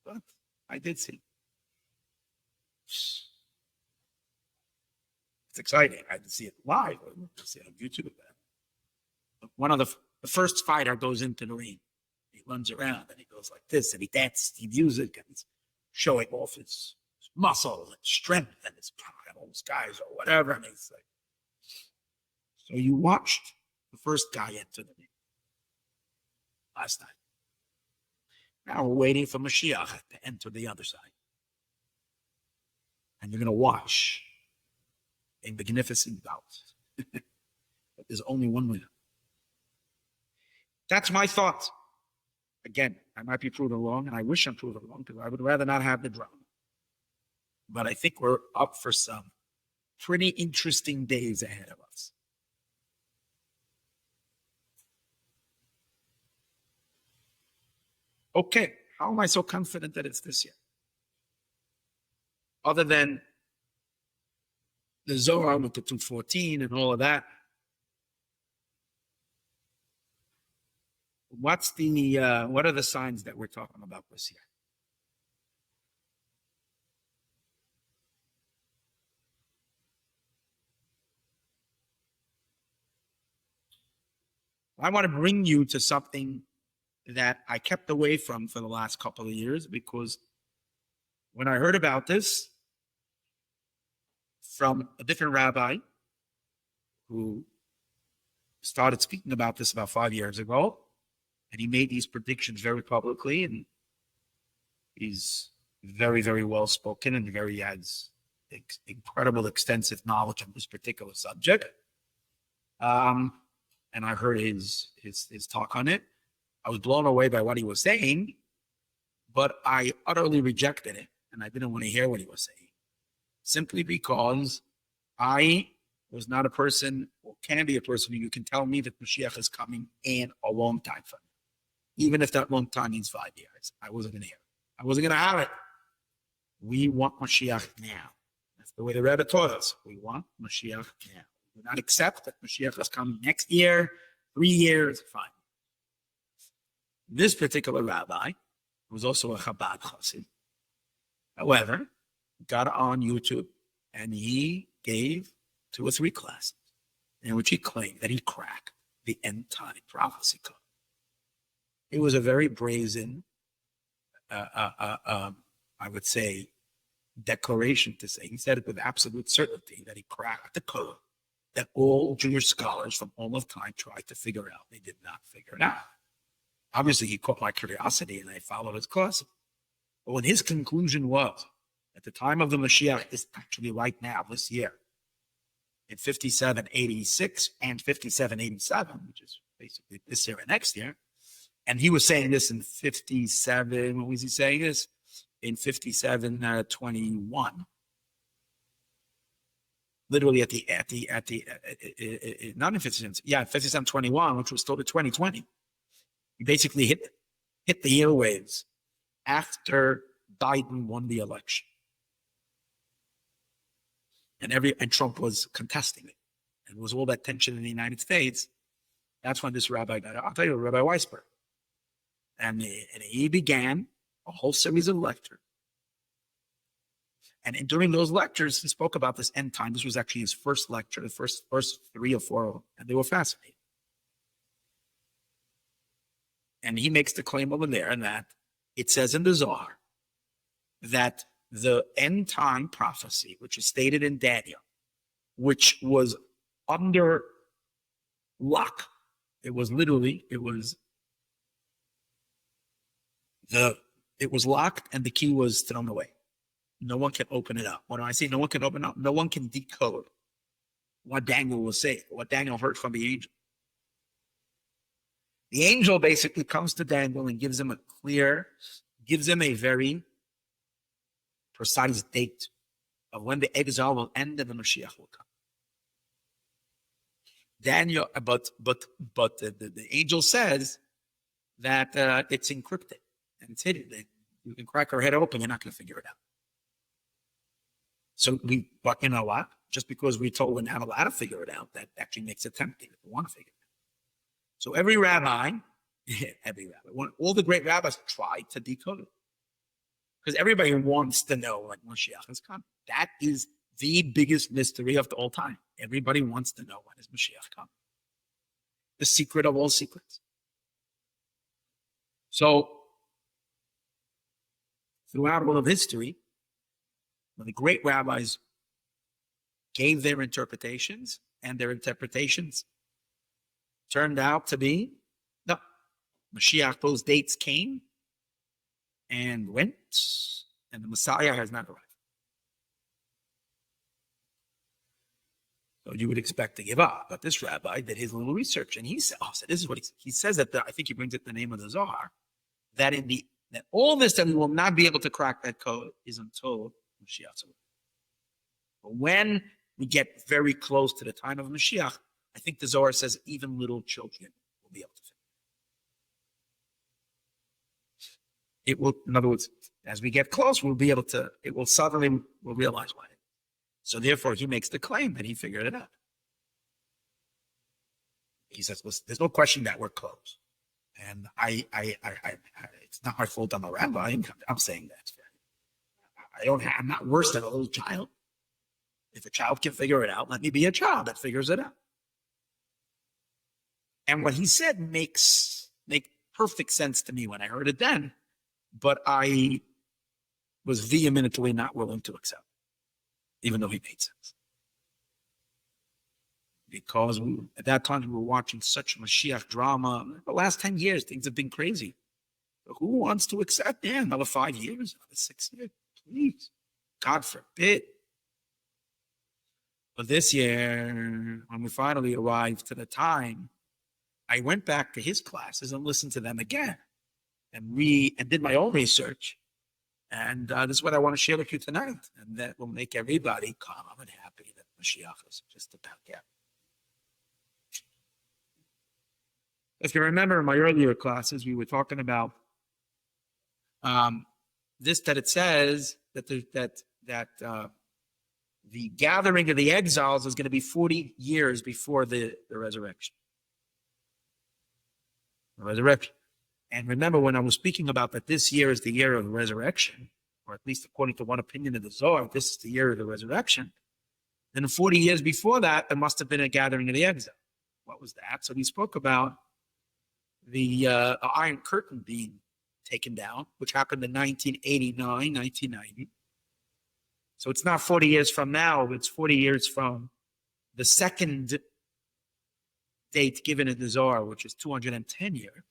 But I did see. It's exciting. I didn't see it live. I didn't see it on YouTube. But one of the first fighter goes into the ring. He runs around and he goes like this and he dances, he music and he's showing off his muscle and strength and his power and all those guys or whatever. And he's like, so you watched the first guy enter the ring last night. Now we're waiting for Mashiach to enter the other side. And you're going to watch a magnificent bout. But there's only one winner. That's my thought. Again, I might be proven wrong, and I wish I'm proven wrong because I would rather not have the drama. But I think we're up for some pretty interesting days ahead of us. Okay, how am I so confident that it's this year? Other than the Zohar with the 214 and all of that. what are the signs that we're talking about this year? I want to bring you to something that I kept away from for the last couple of years, because when I heard about this from a different rabbi who started speaking about this about 5 years ago, and he made these predictions very publicly, and he's very, very well spoken, and he has incredible, extensive knowledge on this particular subject. And I heard his talk on it. I was blown away by what he was saying, but I utterly rejected it, and I didn't want to hear what he was saying, simply because I was not a person, or can be a person, who you can tell me that Mashiach is coming in a long time from now. Even if that long time means 5 years, I wasn't going to hear it. I wasn't going to have it. We want Mashiach now. That's the way the Rebbe taught us. We want Mashiach now. We do not accept that Mashiach is coming next year, 3 years, 5 years. This particular rabbi was also a Chabad Chassid. However, got on YouTube and he gave 2 or 3 classes in which he claimed that he cracked the end time prophecy code. It was a very brazen, I would say, declaration to say. He said it with absolute certainty that he cracked the code that all Jewish scholars from all of time tried to figure out. They did not figure it out. Obviously, he caught my curiosity and I followed his classes. But when his conclusion was at the time of the Mashiach is actually right now, this year, in 5786 and 5787, which is basically this year and next year, and he was saying this in 57, when was he saying this? In 5721. Literally not in 5721, which was still the 2020. He basically hit the airwaves after Biden won the election. And Trump was contesting it. And it was all that tension in the United States. That's when this rabbi got, I'll tell you, Rabbi Weisberg. And he began a whole series of lectures. And during those lectures, he spoke about this end time. This was actually his first lecture, the first 3 or 4 of them, and they were fascinating. And he makes the claim over there that it says in the Zohar that the end time prophecy, which is stated in Daniel, which was under lock, it was locked and the key was thrown away. No one can open it up. What do I say? No one can open it up. No one can decode what Daniel was saying, what Daniel heard from the angel. The angel basically comes to Daniel and gives him a very precise date of when the exile will end and the Mashiach will come. Daniel, but the angel says that it's encrypted and it's hidden. You can crack our head open, you're not going to figure it out. So but you know what? Just because we're told we're not allowed to figure it out, that actually makes it tempting if we want to figure it out. So every rabbi, all the great rabbis tried to decode it. Because everybody wants to know when Moshiach is coming. That is the biggest mystery of all time. Everybody wants to know when is Moshiach coming. The secret of all secrets. So, throughout all of history, when the great rabbis gave their interpretations, and their interpretations turned out to be, no, Mashiach, those dates came and went, and the Messiah has not arrived. So you would expect to give up, but this rabbi did his little research, and he said, this is what he says that I think he brings it in the name of the Zohar, that that all this that we will not be able to crack that code is until Mashiach's arrival. But when we get very close to the time of Mashiach, I think the Zohar says even little children will be able to figure it. It will, in other words, as we get close, we'll realize why. So therefore, he makes the claim that he figured it out. He says, listen, there's no question that we're close. And it's not my fault I'm a rabbi. I'm saying that. I'm not worse than a little child. If a child can figure it out, let me be a child that figures it out. And what he said make perfect sense to me when I heard it then, but I was vehemently not willing to accept, even though he made sense. Because at that time we were watching such Mashiach drama. The last 10 years, things have been crazy. So who wants to accept? Yeah, another 5 years, another 6 years, please. God forbid. But this year, when we finally arrived to the time, I went back to his classes and listened to them again and did my own research. And this is what I want to share with you tonight. And that will make everybody calm and happy that Mashiach is just about here. If you remember in my earlier classes, we were talking about this, that it says that the gathering of the exiles is going to be 40 years before the resurrection. The resurrection. And remember when I was speaking about that this year is the year of the resurrection, or at least according to one opinion of the Zohar, this is the year of the resurrection. Then 40 years before that, there must have been a gathering of the exile. What was that? So we spoke about the Iron Curtain being taken down, which happened in 1989, 1990. So it's not 40 years from now, it's 40 years from the second date given in the Zohar, which is 210 years.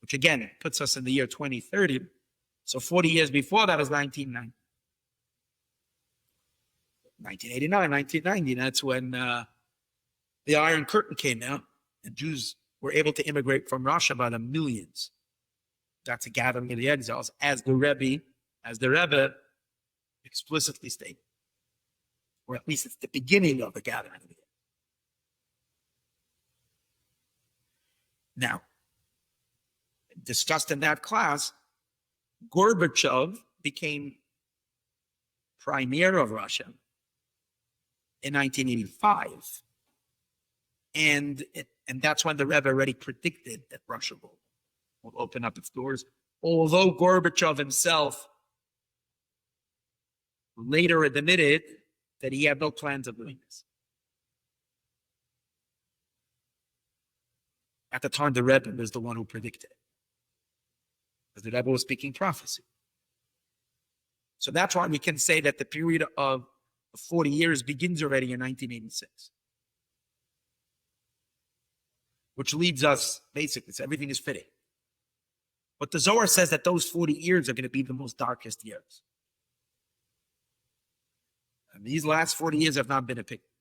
Which again puts us in the year 2030. So 40 years before that is 1990. 1989, 1990, that's when the Iron Curtain came down and Jews were able to immigrate from Russia by the millions. That's a gathering of the exiles, as the Rebbe explicitly stated. Or at least it's the beginning of the gathering of the exiles. Now, discussed in that class, Gorbachev became premier of Russia in 1985. And that's when the Rebbe already predicted that Russia will open up its doors. Although Gorbachev himself later admitted that he had no plans of doing this. At the time, the Rebbe was the one who predicted it. Because the Rebbe was speaking prophecy. So that's why we can say that the period of 40 years begins already in 1986. Which leads us, basically, so everything is fitting. But the Zohar says that those 40 years are going to be the most darkest years. And these last 40 years have not been a picnic.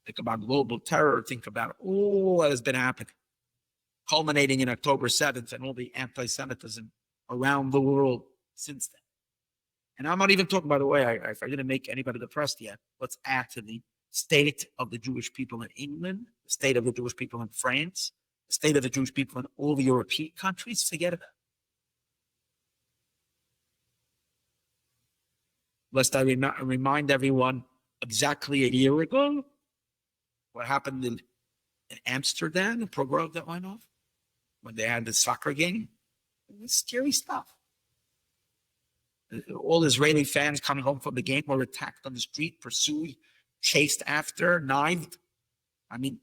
Think about global terror. Think about all that has been happening. Culminating in October 7th and all the anti-Semitism around the world since then. And I'm not even talking, by the way, if I didn't make anybody depressed yet, let's add to the state of the Jewish people in England, the state of the Jewish people in France, the state of the Jewish people in all the European countries. Forget about it. Lest I remind everyone exactly a year ago what happened in Amsterdam, the pogrom that went off, when they had the soccer game. It was scary stuff. All Israeli fans coming home from the game were attacked on the street, pursued, chased after, knifed. I mean,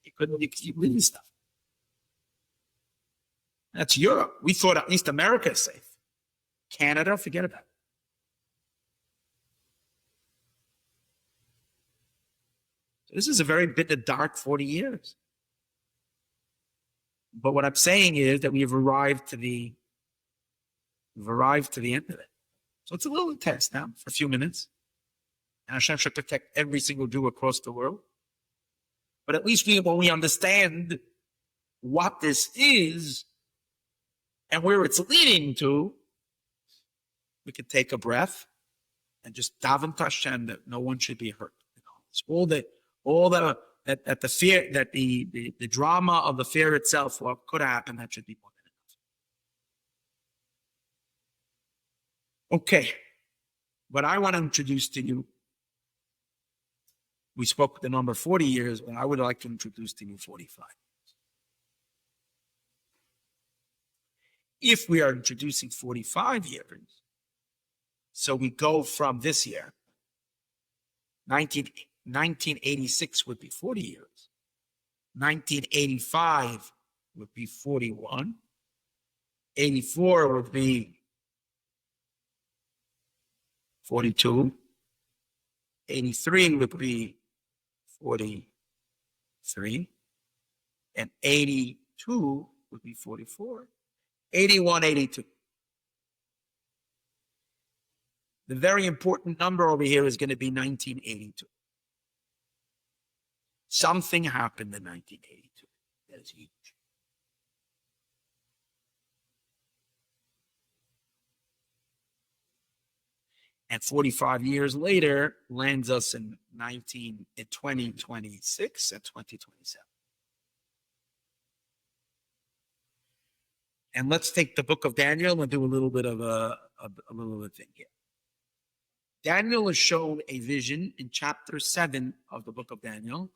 you couldn't believe this stuff. That's Europe. We thought at least America is safe. Canada, forget about it. So this is a very bit of dark 40 years. But what I'm saying is that we've arrived to the end of it. So it's a little intense now for a few minutes. And Hashem should protect every single Jew across the world. But at least when we understand what this is and where it's leading to, we can take a breath and just daven to Hashem that no one should be hurt. It's all the fear, that the drama of the fear itself, what could happen, that should be more than enough. Okay, what I want to introduce to you we spoke the number 40 years, and I would like to introduce to you 45. If we are introducing 45 years, so we go from this year, 1986 would be 40 years. 1985 would be 41. 84 would be 42. 83 would be 43. And 82 would be 44. 81, 82. The very important number over here is going to be 1982. Something happened in 1982 that is huge. And 45 years later lands us in 2026 and 2027. And let's take the book of Daniel and do a little bit of a little thing here. Daniel is shown a vision in chapter 7 of the book of Daniel.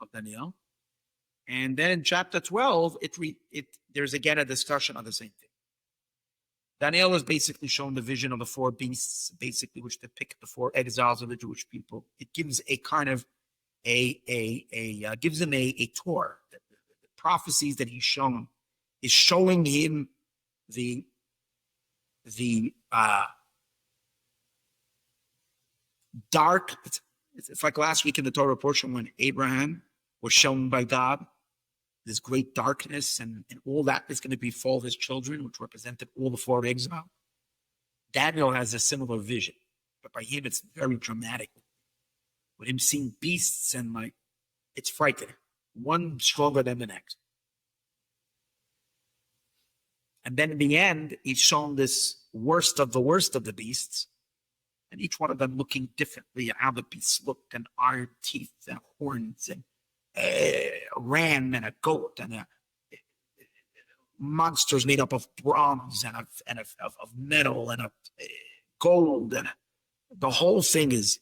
And then in chapter 12, there's again a discussion on the same thing. Daniel is basically shown the vision of the four beasts, basically, which depict the four exiles of the Jewish people. It gives a kind of gives him a tour. The prophecies that he's shown is showing him the dark. It's like last week in the Torah portion when Abraham was shown by God this great darkness and all that is going to befall his children, which represented all the four exiles. Daniel has a similar vision, but by him it's very dramatic. With him seeing beasts and it's frightening. One stronger than the next. And then in the end, he's shown this worst of the beasts, and each one of them looking differently at how the beasts looked, and iron teeth and horns and a ram and a goat and monsters made up of bronze and of metal and of gold, and the whole thing is.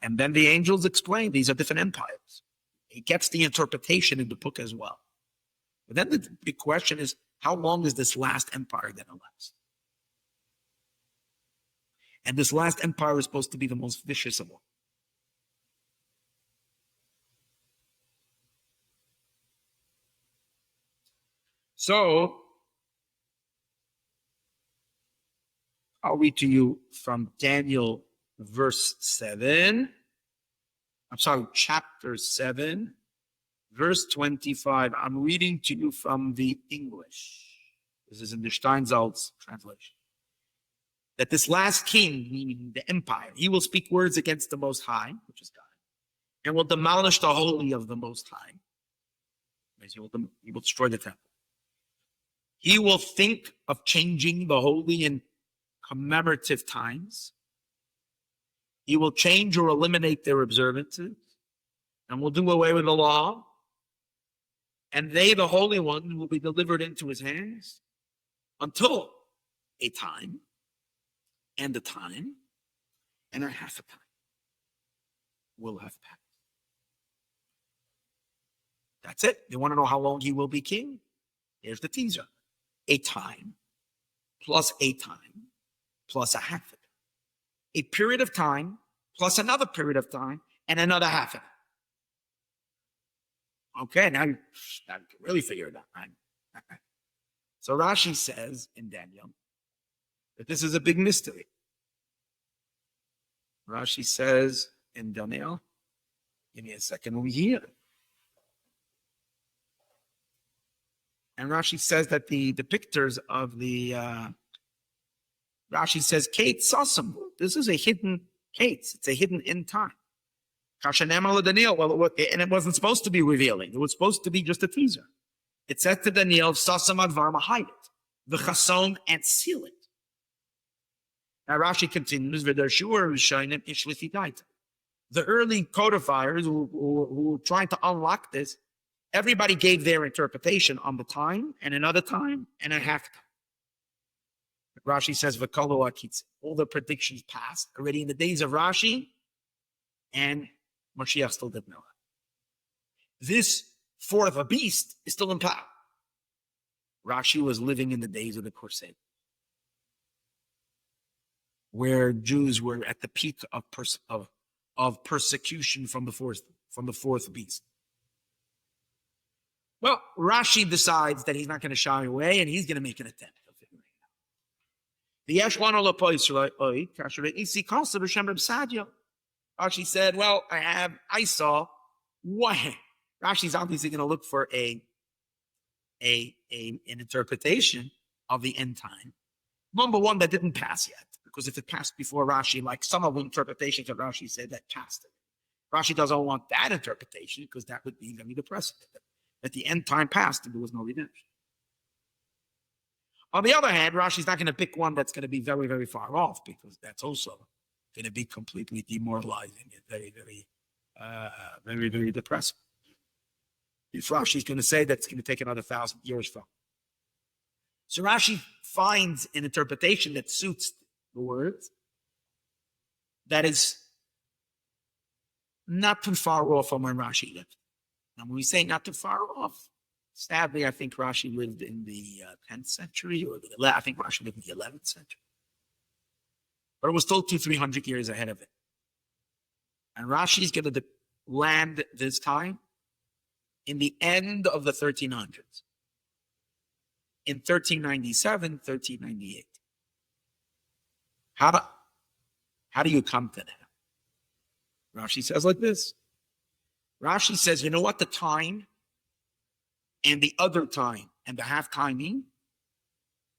And then the angels explain these are different empires. He gets the interpretation in the book as well. But then the big question is, how long is this last empire going to last? And this last empire is supposed to be the most vicious of all. So, I'll read to you from Daniel chapter 7, verse 25. I'm reading to you from the English. This is in the Steinsaltz translation. That this last king, meaning the empire, he will speak words against the Most High, which is God, and will demolish the holy of the Most High. He will destroy the temple. He will think of changing the holy and commemorative times. He will change or eliminate their observances and will do away with the law. And they, the Holy One, will be delivered into his hands until a time and a time and a half a time will have passed. That's it. You want to know how long he will be king? Here's the teaser. A time plus a time plus a half a time. A period of time plus another period of time and another half a time. Okay, now you can really figure it out. Right? So Rashi says in Daniel that this is a big mystery. Rashi says in Daniel, give me a second over here. And Rashi says that the depictors of the, Rashi says, Keitz HaGeulah. This is a hidden Keitz. It's a hidden in time. Daniel. Well, and it wasn't supposed to be revealing. It was supposed to be just a teaser. It said to Daniel, Sasam Advarma, hide it. V'chason, and seal it. Now Rashi continues, Shiur Shainim Ishlifitaita. The early codifiers who were trying to unlock this, everybody gave their interpretation on the time and another time and a half time. Rashi says, all the predictions passed. Already in the days of Rashi, and Moshiach still didn't know that. This fourth beast is still in power. Rashi was living in the days of the Crusade, where Jews were at the peak of persecution from the fourth beast. Well, Rashi decides that he's not going to shy away, and he's going to make an attempt of figuring it out. Rashi said, well, I saw what? Rashi's obviously going to look for an interpretation of the end time. Number one, that didn't pass yet, because if it passed before Rashi, like some of the interpretations that Rashi said, that passed it. Rashi doesn't want that interpretation, because that would be very depressing. That the end time passed and there was no redemption. On the other hand, Rashi's not going to pick one that's going to be very, very far off, because that's also going to be completely demoralizing and very, very, very depressing. If Rashi's going to say that it's going to take another 1,000 years from. So Rashi finds an interpretation that suits the words, that is not too far off from where Rashi lived. Now, when we say not too far off, sadly, I think Rashi lived in the 10th century, I think Rashi lived in the 11th century. But it was still 200-300 years ahead of it. And Rashi is going to land this time in the end of the 1300s. In 1397, 1398. How do you come to that? Rashi says like this. Rashi says, you know what the time and the other time and the half time mean?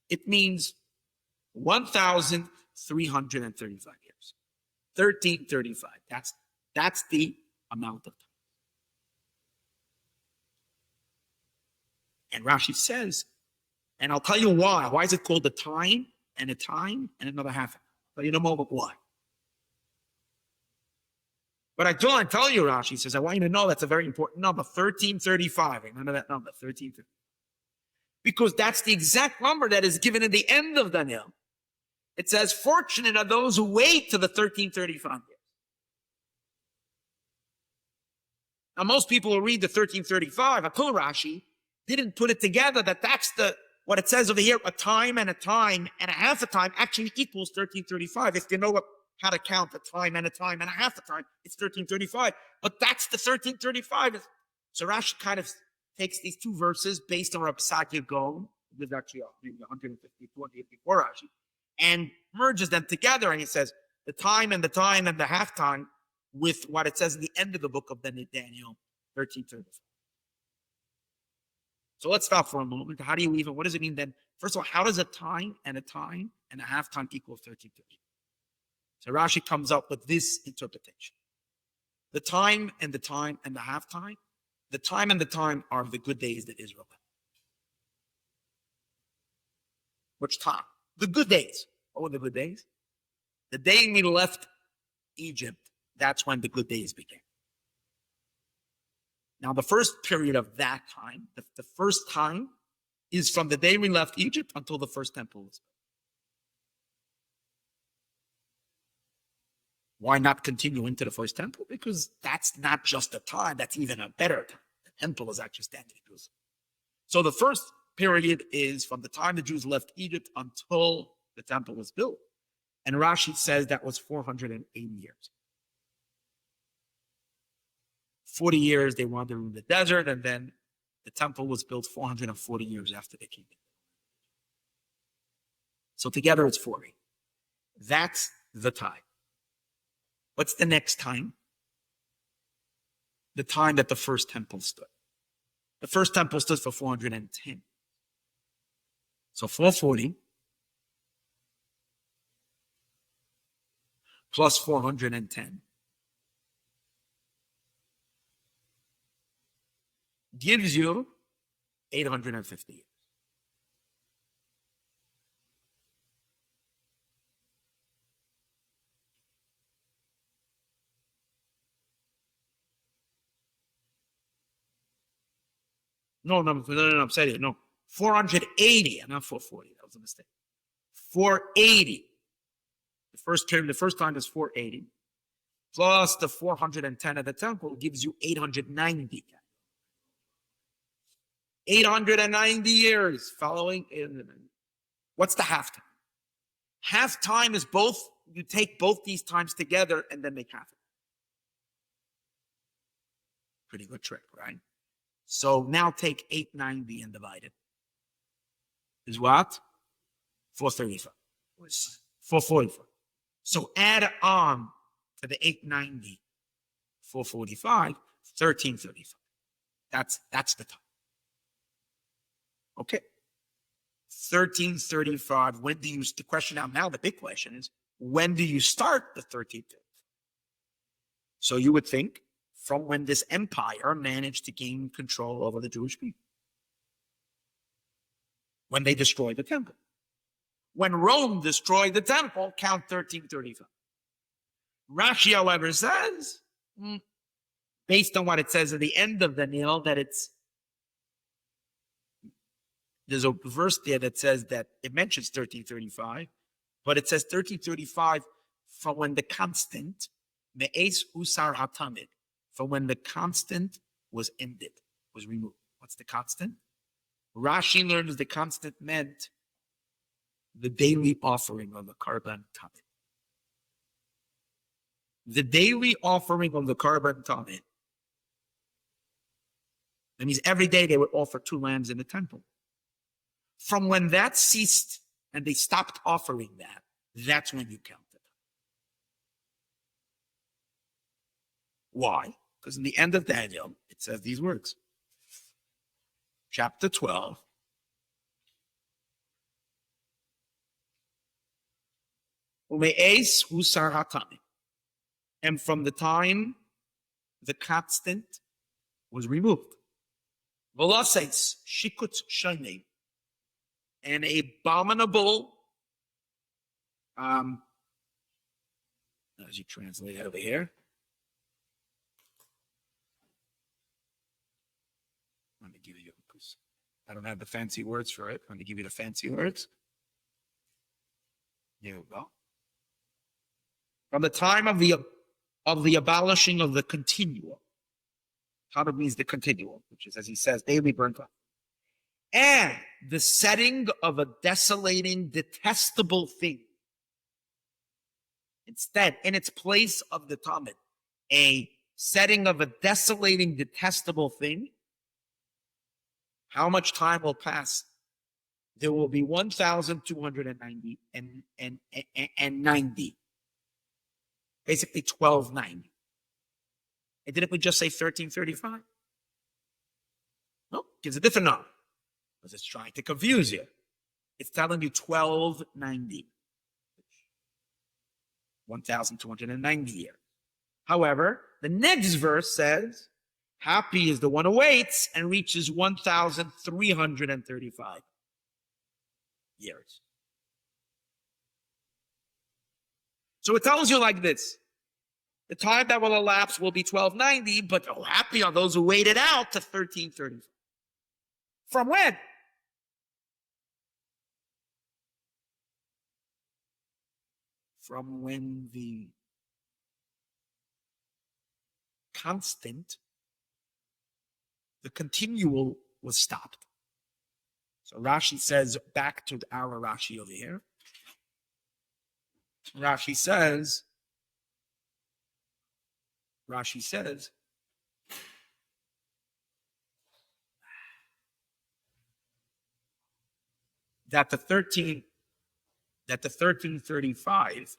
It means 1,335 years. 1335. That's the amount of time. And Rashi says, and I'll tell you why. Why is it called a time and another half? I'll tell you in a moment why. But I don't tell you, Rashi says, I want you to know that's a very important number, 1335. Remember that number, 1335. Because that's the exact number that is given in the end of Daniel. It says, fortunate are those who wait to the 1335 years. Now, most people who read the 1335, until Rashi didn't put it together, that's what it says over here, a time and a half a time actually equals 1335. If you know how to count a time and a half a time, it's 1335. But that's the 1335. So Rashi kind of takes these two verses based on Prophetic Keitz, there's actually 150, 200 before Rashi, and merges them together, and he says the time and the half time with what it says in the end of the book of Daniel, 1335. So let's stop for a moment. What does it mean then? First of all, how does a time and a half time equal 1335? So Rashi comes up with this interpretation. The time and the half time, the time and the time are the good days that Israel had. Which time? The good days. What were the good days? The day we left Egypt, that's when the good days began. Now, the first period of that time, the first time, is from the day we left Egypt until the first temple was built. Why not continue into the first temple? Because that's not just a time, that's even a better time. The temple is actually standing in Jerusalem. So the first period is from the time the Jews left Egypt until the temple was built. And Rashi says that was 480 years. 40 years they wandered in the desert, and then the temple was built 440 years after they came in. So together it's 40. That's the time. What's the next time? The time that the first temple stood. The first temple stood for 410. So 440 plus 410 gives you 850 years. No, I'm saying it. No, 480, not 440. That was a mistake. 480. The first time is 480. plus the 410 of the temple gives you 890. 890 years following. What's the halftime? Halftime is both, you take both these times together and then make half it. Pretty good trick, right? So now take 890 and divide it. Is what? 435. 445. So add on to the 890, 445, 1335. That's the time. Okay. 1335. When do you, the question now, the big question is, when do you start the 1335? So you would think from when this empire managed to gain control over the Jewish people. When they destroyed the temple. When Rome destroyed the temple, count 1335. Rashi, however, says, based on what it says at the end of Daniel, that there's a verse there that says that it mentions 1335, but it says 1335 from when the constant, me'es usar hatamid, from when the constant was ended, was removed. What's the constant? Rashi learns the constant meant the daily offering of the Karban Tamid. The daily offering of the Karban Tamid. That means every day they would offer 2 lambs in the temple. From when that ceased and they stopped offering that, that's when you count it. Why? Because in the end of Daniel, it says these words. Chapter 12. And from the time the constant was removed. Velases shikut shane. An abominable, as you translate it over here. Let me give you, because I don't have the fancy words for it. Let me give you the fancy words. Here we go. From the time of the abolishing of the continuum. Tanakh means the continuum, which is, as he says, daily burnt up. And the setting of a desolating, detestable thing. Instead, in its place of the Talmud, a setting of a desolating, detestable thing. How much time will pass? There will be 1,290 and 90. Basically 1290. And didn't we just say 1335? No, gives a different number. Because it's trying to confuse you. It's telling you 1290. 1,290 years. However, the next verse says, happy is the one who waits and reaches 1,335 years. So it tells you like this. The time that will elapse will be 1290, but happy are those who waited out to 1335. From when? From when the constant, the continual was stopped. So Rashi says, back to our Rashi over here. Rashi says, that the 1335,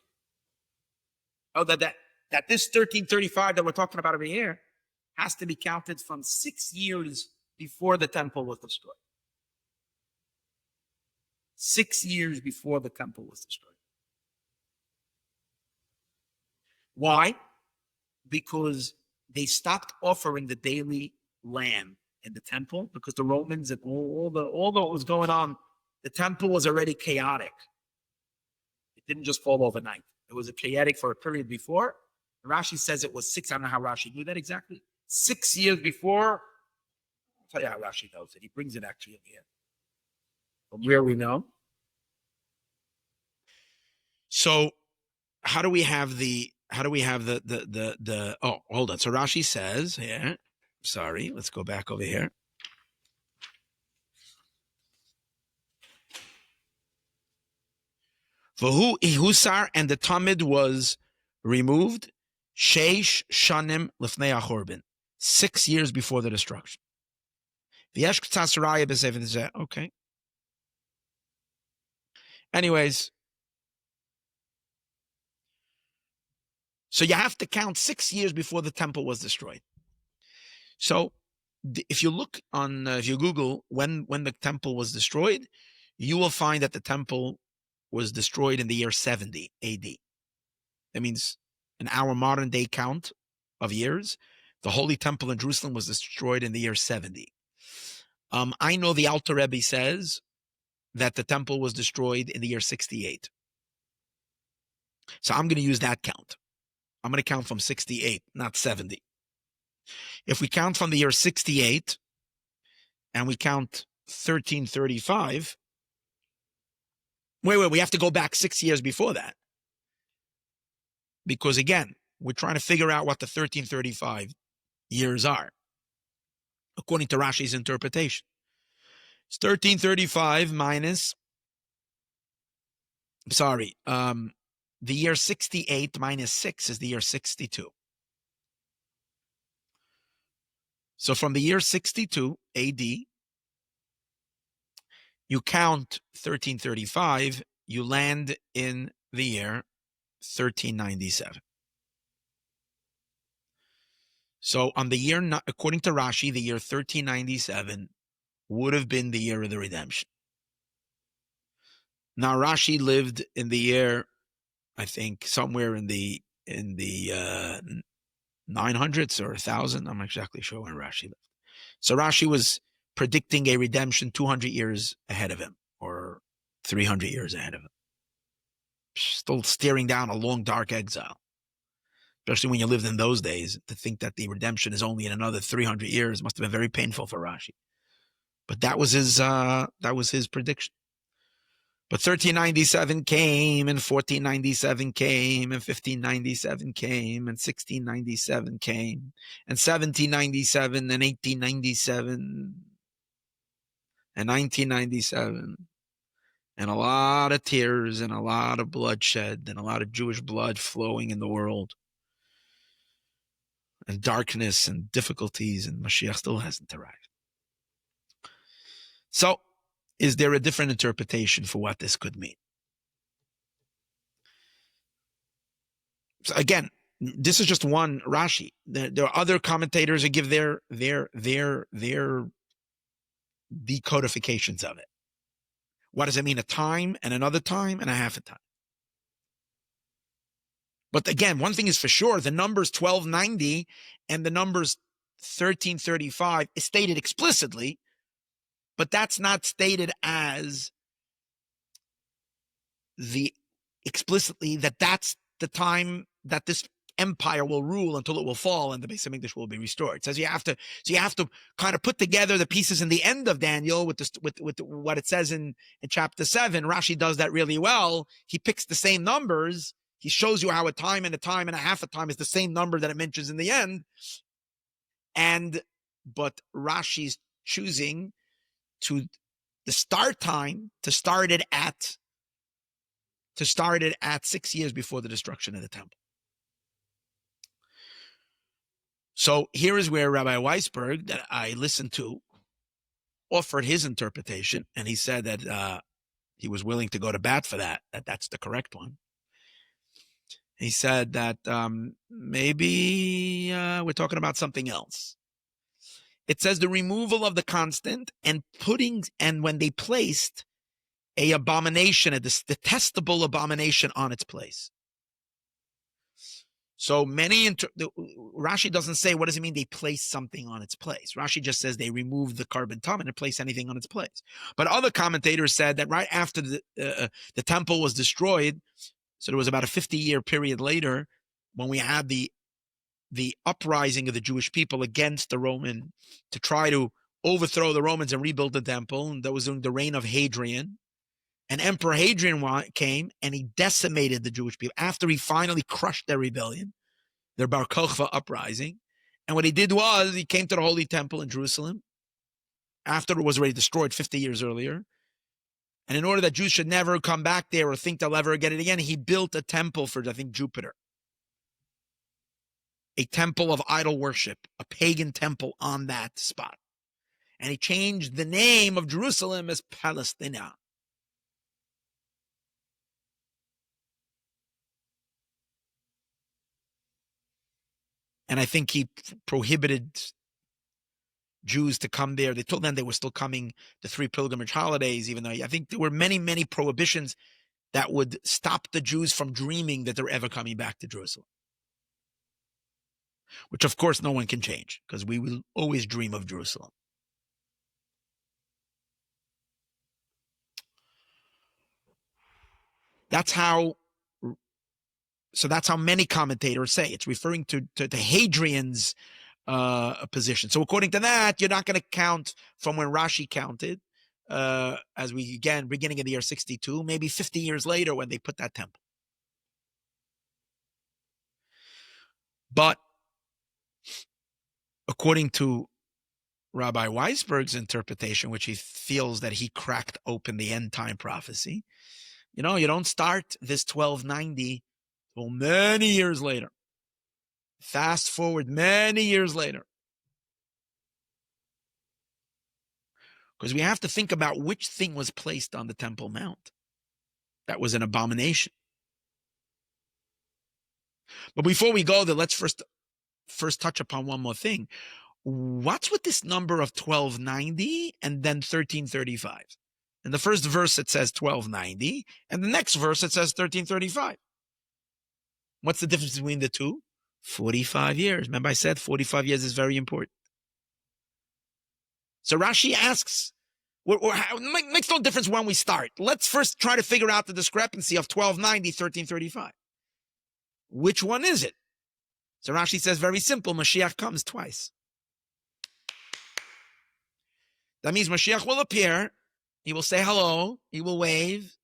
that this 1335 that we're talking about over here has to be counted from 6 years before the temple was destroyed. 6 years before the temple was destroyed. Why? Because they stopped offering the daily lamb in the temple because the Romans and all that was going on, the temple was already chaotic. It didn't just fall overnight. It was chaotic for a period before. Rashi says it was 6. I don't know how Rashi knew that exactly. 6 years before. I'll tell you how Rashi knows it. He brings it actually in here. From where we know. So how do we have the how do we have oh, hold on. So Rashi says here, sorry, let's go back over here. V'hu ihusar, and the tamid was removed, sheish shanim lifnei achorban, 6 years before the destruction. V'yesh k'tzas raya b'sefer Torah. Okay. Anyways, so you have to count 6 years before the temple was destroyed. So if you look on, if you Google when the temple was destroyed, you will find that the temple was destroyed in the year 70 AD. That means in our modern day count of years, the Holy Temple in Jerusalem was destroyed in the year 70. I know the Alter Rebbe says that the temple was destroyed in the year 68. So I'm going to use that count. I'm going to count from 68, not 70. If we count from the year 68 and we count 1335, we have to go back 6 years before that. Because again, we're trying to figure out what the 1335 years are, according to Rashi's interpretation. It's 1335 minus, the year 68 minus 6 is the year 62. So from the year 62 AD, you count 1335, you land in the year 1397. So on the year, according to Rashi, the year 1397 would have been the year of the redemption. Now Rashi lived in the year, I think, somewhere in the 900s or 1000. I'm not exactly sure when Rashi lived. So Rashi was predicting a redemption 200 years ahead of him, or 300 years ahead of him. Still staring down a long, dark exile. Especially when you lived in those days, to think that the redemption is only in another 300 years must have been very painful for Rashi. But that was his prediction. But 1397 came, and 1497 came, and 1597 came, and 1697 came, and 1797, and 1897, and 1997, and a lot of tears, and a lot of bloodshed, and a lot of Jewish blood flowing in the world, and darkness, and difficulties, and Mashiach still hasn't arrived. So, is there a different interpretation for what this could mean? So again, this is just one Rashi. There are other commentators who give their decodifications of it. What does it mean? A time and another time and a half a time. But again, one thing is for sure, the numbers 1290 and the numbers 1335 is stated explicitly, but that's not stated as explicitly that that's the time that this empire will rule until it will fall and the Beis Hamikdash will be restored. It says you have to kind of put together the pieces in the end of Daniel with what it says in chapter 7. Rashi does that really well. He picks the same numbers. He shows you how a time and a half a time is the same number that it mentions in the end. But Rashi's choosing to the start time to start it at 6 years before the destruction of the temple. So here is where Rabbi Weisberg, that I listened to, offered his interpretation, and he said that he was willing to go to bat for that's the correct one. He said that maybe we're talking about something else. It says the removal of the constant and when they placed a abomination, a detestable abomination on its place. So Rashi doesn't say, what does it mean they placed something on its place? Rashi just says they removed the carbon tum and didn't place anything on its place. But other commentators said that right after the temple was destroyed, so there was about a 50-year period later when we had the uprising of the Jewish people against the Roman to try to overthrow the Romans and rebuild the temple. And that was during the reign of Hadrian. And Emperor Hadrian came and he decimated the Jewish people after he finally crushed their rebellion, their Bar Kokhba uprising. And what he did was he came to the Holy Temple in Jerusalem after it was already destroyed 50 years earlier. And in order that Jews should never come back there or think they'll ever get it again, he built a temple for, I think, Jupiter. A temple of idol worship, a pagan temple on that spot. And he changed the name of Jerusalem as Palestina. And I think he prohibited Jews to come there. They told them they were still coming the 3 pilgrimage holidays, even though I think there were many, many prohibitions that would stop the Jews from dreaming that they're ever coming back to Jerusalem. Which, of course, no one can change, because we will always dream of Jerusalem. That's how many commentators say. It's referring to Hadrian's position. So according to that, you're not going to count from when Rashi counted, as we, again, beginning of the year 62, maybe 50 years later when they put that temple. But according to Rabbi Weisberg's interpretation, which he feels that he cracked open the end time prophecy, you don't start this 1290 till many years later. Fast forward many years later. Because we have to think about which thing was placed on the Temple Mount. That was an abomination. But before we go there, let's first touch upon one more thing. What's with this number of 1290 and then 1335? In the first verse, it says 1290, and the next verse, it says 1335. What's the difference between the two? 45 years. Remember I said 45 years is very important. So Rashi asks, it makes no difference when we start. Let's first try to figure out the discrepancy of 1290, 1335. Which one is it? So Rashi says very simple, Mashiach comes twice. That means Mashiach will appear, he will say hello, he will wave,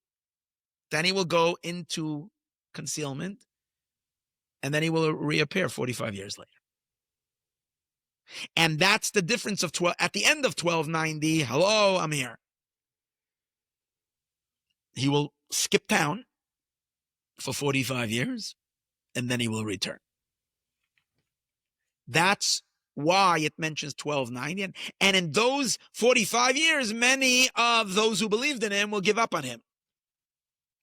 then he will go into concealment, and then he will reappear 45 years later. And that's the difference of at the end of 1290, hello, I'm here. He will skip town for 45 years, and then he will return. That's why it mentions 1290. And in those 45 years, many of those who believed in him will give up on him.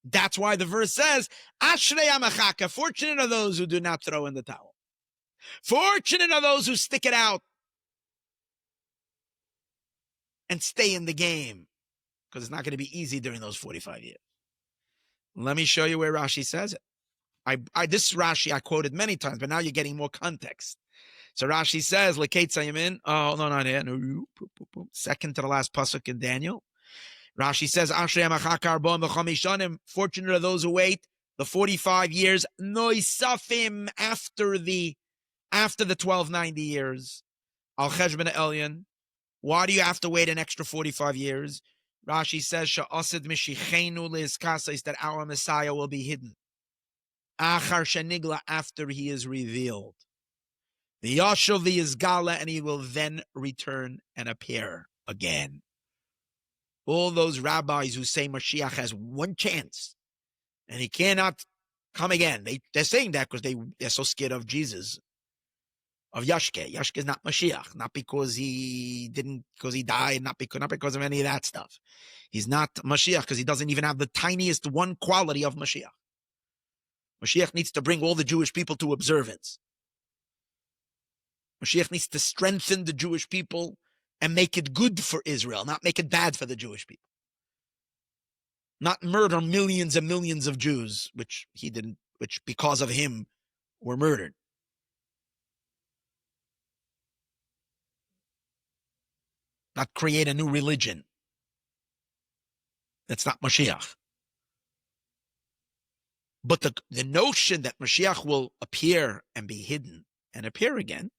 That's why the verse says, Ashrei Amachaka, fortunate are those who do not throw in the towel. Fortunate are those who stick it out and stay in the game, because it's not going to be easy during those 45 years. Let me show you where Rashi says it. This Rashi I quoted many times, but now you're getting more context. So Rashi says, Keitz HaGeulah, oh, no, not here. No, second to the last pasuk in Daniel. Rashi says, fortunate are those who wait the 45 years, noisafim, after the 1290 years. Al cheshbon elyon. Why do you have to wait an extra 45 years? Rashi says, Sha'asid mishichenu le'izkasais, that our Messiah will be hidden. Achar shenigla, after he is revealed. The Yashuv v'yizgala, and he will then return and appear again. All those rabbis who say Mashiach has one chance and he cannot come again, they're saying that because they're so scared of Jesus, of Yashke. Yashke is not Mashiach, not because he died, not because of any of that stuff. He's not Mashiach because he doesn't even have the tiniest one quality of Mashiach. Mashiach needs to bring all the Jewish people to observance. Mashiach needs to strengthen the Jewish people and make it good for Israel, not make it bad for the Jewish people. Not murder millions and millions of Jews, which because of him were murdered. Not create a new religion. That's not Mashiach. But the notion that Mashiach will appear and be hidden and appear again,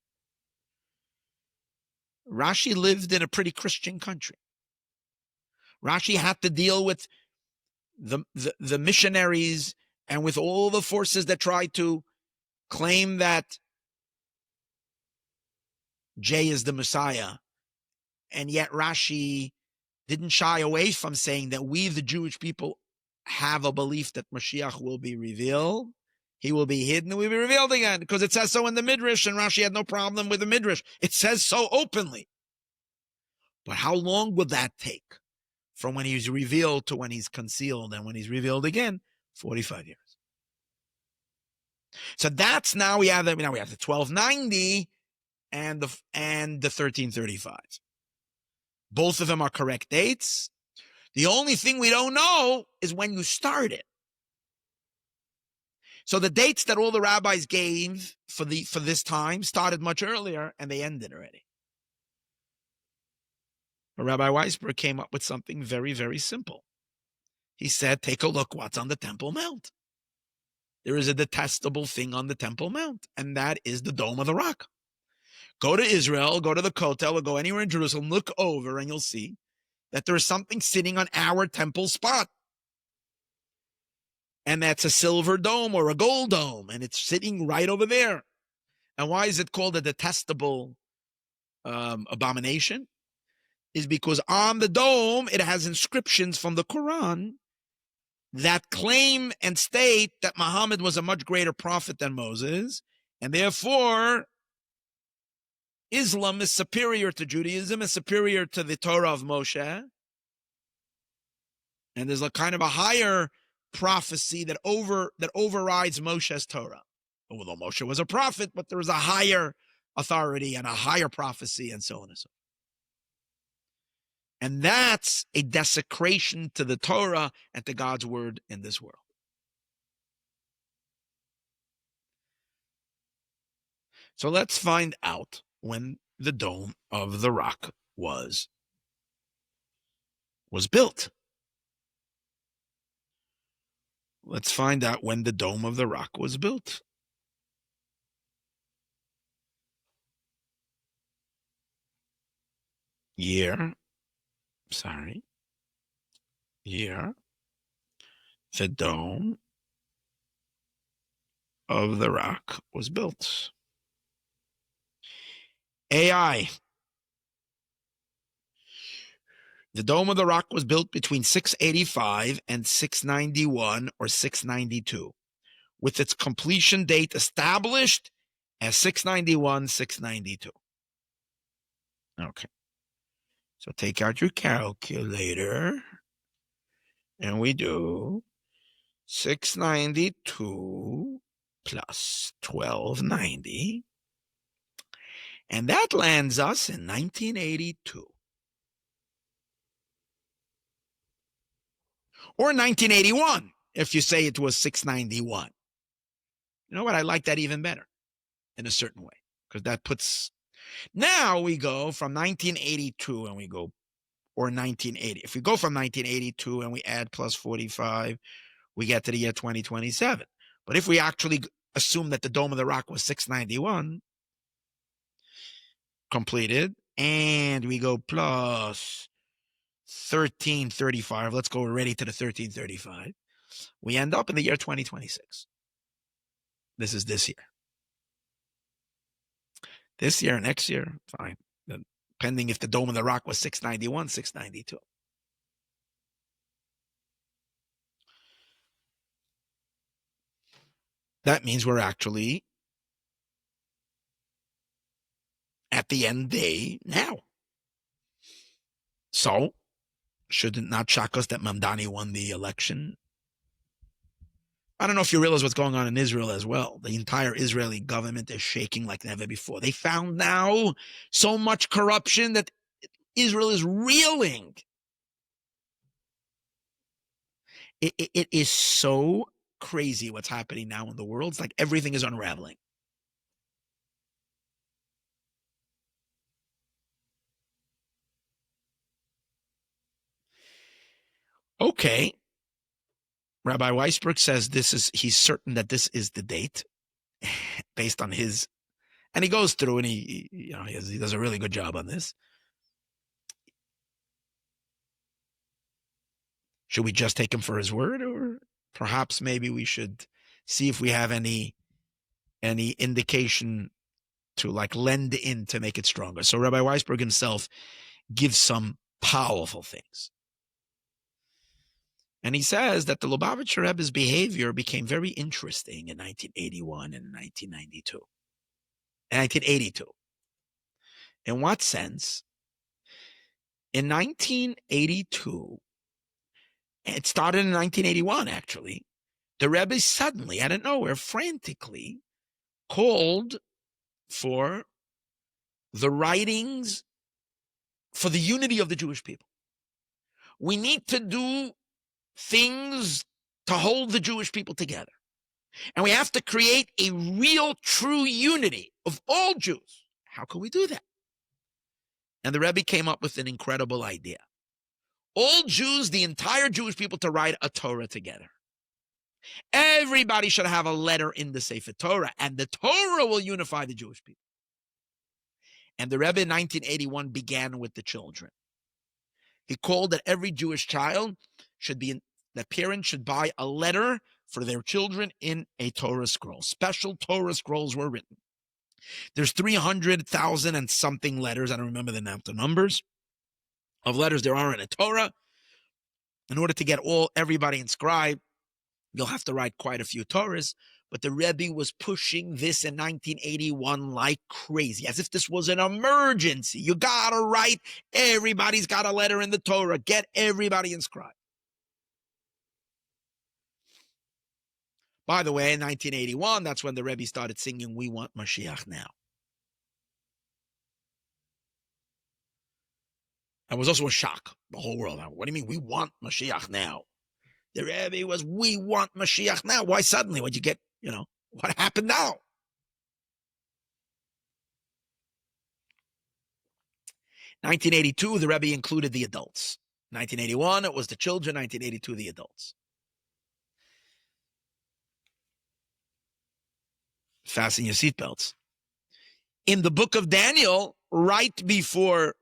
Rashi lived in a pretty Christian country. Rashi had to deal with the missionaries and with all the forces that try to claim that J is the Messiah, and yet Rashi didn't shy away from saying that we, the Jewish people, have a belief that Mashiach will be revealed. He will be hidden and will be revealed again, because it says so in the Midrash, and Rashi had no problem with the Midrash. It says so openly. But how long would that take from when he's revealed to when he's concealed and when he's revealed again? 45 years. So that's now we have the 1290 and the 1335. Both of them are correct dates. The only thing we don't know is when you started. So the dates that all the rabbis gave for this time started much earlier and they ended already. But Rabbi Weisberg came up with something very, very simple. He said, take a look what's on the Temple Mount. There is a detestable thing on the Temple Mount, and that is the Dome of the Rock. Go to Israel, go to the Kotel, or go anywhere in Jerusalem, look over, and you'll see that there is something sitting on our temple spot. And that's a silver dome or a gold dome, and it's sitting right over there. And why is it called a detestable abomination? Is because on the dome, it has inscriptions from the Quran that claim and state that Muhammad was a much greater prophet than Moses, and therefore Islam is superior to Judaism, is superior to the Torah of Moshe, and there's a kind of a higher prophecy that overrides Moshe's Torah. Although Moshe was a prophet, but there was a higher authority and a higher prophecy and so on and so on. And that's a desecration to the Torah and to God's word in this world. So let's find out when the Dome of the Rock was built. Let's find out when the Dome of the Rock was built. Year the Dome of the Rock was built. AI. The Dome of the Rock was built between 685 and 691 or 692, with its completion date established as 691, 692. Okay. So take out your calculator, and we do 692 plus 1290, and that lands us in 1982. Or 1981, if you say it was 691. You know what? I like that even better in a certain way, because that puts... Now we go from 1982 and we go, or 1980. If we go from 1982 and we add plus 45, we get to the year 2027. But if we actually assume that the Dome of the Rock was 691 completed, and we go plus 1335, let's go already to the 1335, we end up in the year 2026. This is this year. This year, next year, fine. Depending if the Dome of the Rock was 691, 692. That means we're actually at the end day now. So, should it not shock us that Mamdani won the election? I don't know if you realize what's going on in Israel as well. The entire Israeli government is shaking like never before. They found now so much corruption that Israel is reeling. It is so crazy what's happening now in the world. It's like everything is unraveling. Okay. Rabbi Weisberg says he's certain that this is the date based on his, and he goes through and he does a really good job on this. Should we just take him for his word, or perhaps maybe we should see if we have any indication to like lend in to make it stronger? So Rabbi Weisberg himself gives some powerful things. And he says that the Lubavitcher Rebbe's behavior became very interesting in 1981 and 1992. 1982. In what sense? In 1982, it started in 1981 actually, the Rebbe suddenly, out of nowhere, frantically called for the writings for the unity of the Jewish people. We need to do things to hold the Jewish people together. And we have to create a real, true unity of all Jews. How can we do that? And the Rebbe came up with an incredible idea. All Jews, the entire Jewish people, to write a Torah together. Everybody should have a letter in the Sefer Torah, and the Torah will unify the Jewish people. And the Rebbe in 1981 began with the children. He called that every Jewish child the parents should buy a letter for their children in a Torah scroll. Special Torah scrolls were written. There's 300,000 and something letters. I don't remember the numbers of letters there are in a Torah. In order to get everybody inscribed, you'll have to write quite a few Torahs. But the Rebbe was pushing this in 1981 like crazy, as if this was an emergency. You gotta write. Everybody's got a letter in the Torah. Get everybody inscribed. By the way, in 1981, that's when the Rebbe started singing, "We Want Mashiach Now." That was also a shock, the whole world. What do you mean, we want Mashiach now? The Rebbe was, we want Mashiach now. Why suddenly? What'd you get, what happened now? In 1982, the Rebbe included the adults. 1981, it was the children. 1982, the adults. Fasten your seatbelts. In the book of Daniel, right before,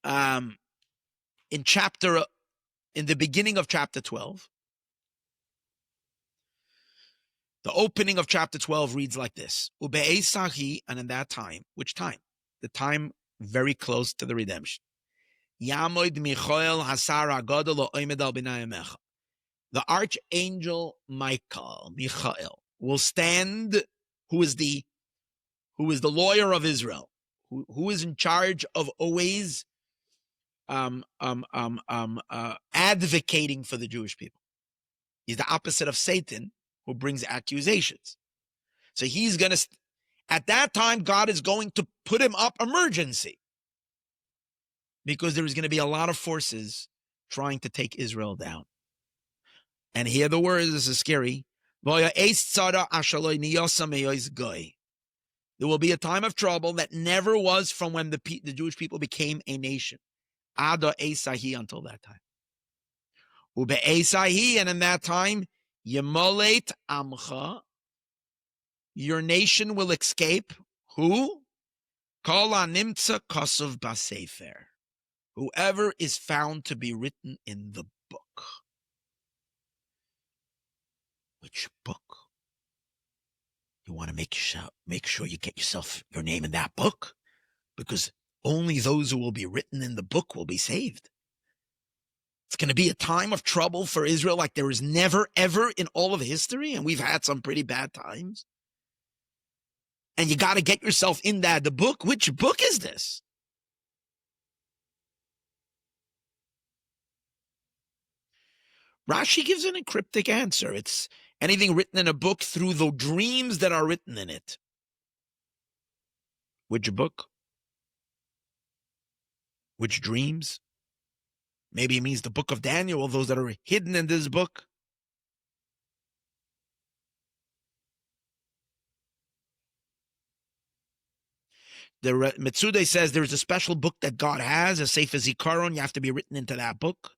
in the beginning of chapter 12, the opening of chapter 12 reads like this. Ube'esahi, and in that time, which time? The time very close to the redemption. Yamoid Michael Hasara Godolo Oimed al B'nayamecha. The archangel Michael will stand, who is the lawyer of Israel, who is in charge of always advocating for the Jewish people. He's the opposite of Satan, who brings accusations. So he's going to, at that time, God is going to put him up emergency, because there is going to be a lot of forces trying to take Israel down. And here the words, this is scary. There will be a time of trouble that never was from when the Jewish people became a nation. Ada Esahi, until that time. Ube Esahi, and in that time, Yemolet Amcha, your nation will escape. Who? Kol Nimtza Kosov Basefer. Whoever is found to be written in the book. Which book? You want to make sure you get your name in that book, because only those who will be written in the book will be saved. It's going to be a time of trouble for Israel like there is never, ever in all of history, and we've had some pretty bad times. And you got to get yourself in the book. Which book is this? Rashi gives an encryptic answer. It's anything written in a book through the dreams that are written in it. Which book? Which dreams? Maybe it means the book of Daniel, those that are hidden in this book. The Metzude says there's a special book that God has, a Sefer Zikaron. You have to be written into that book.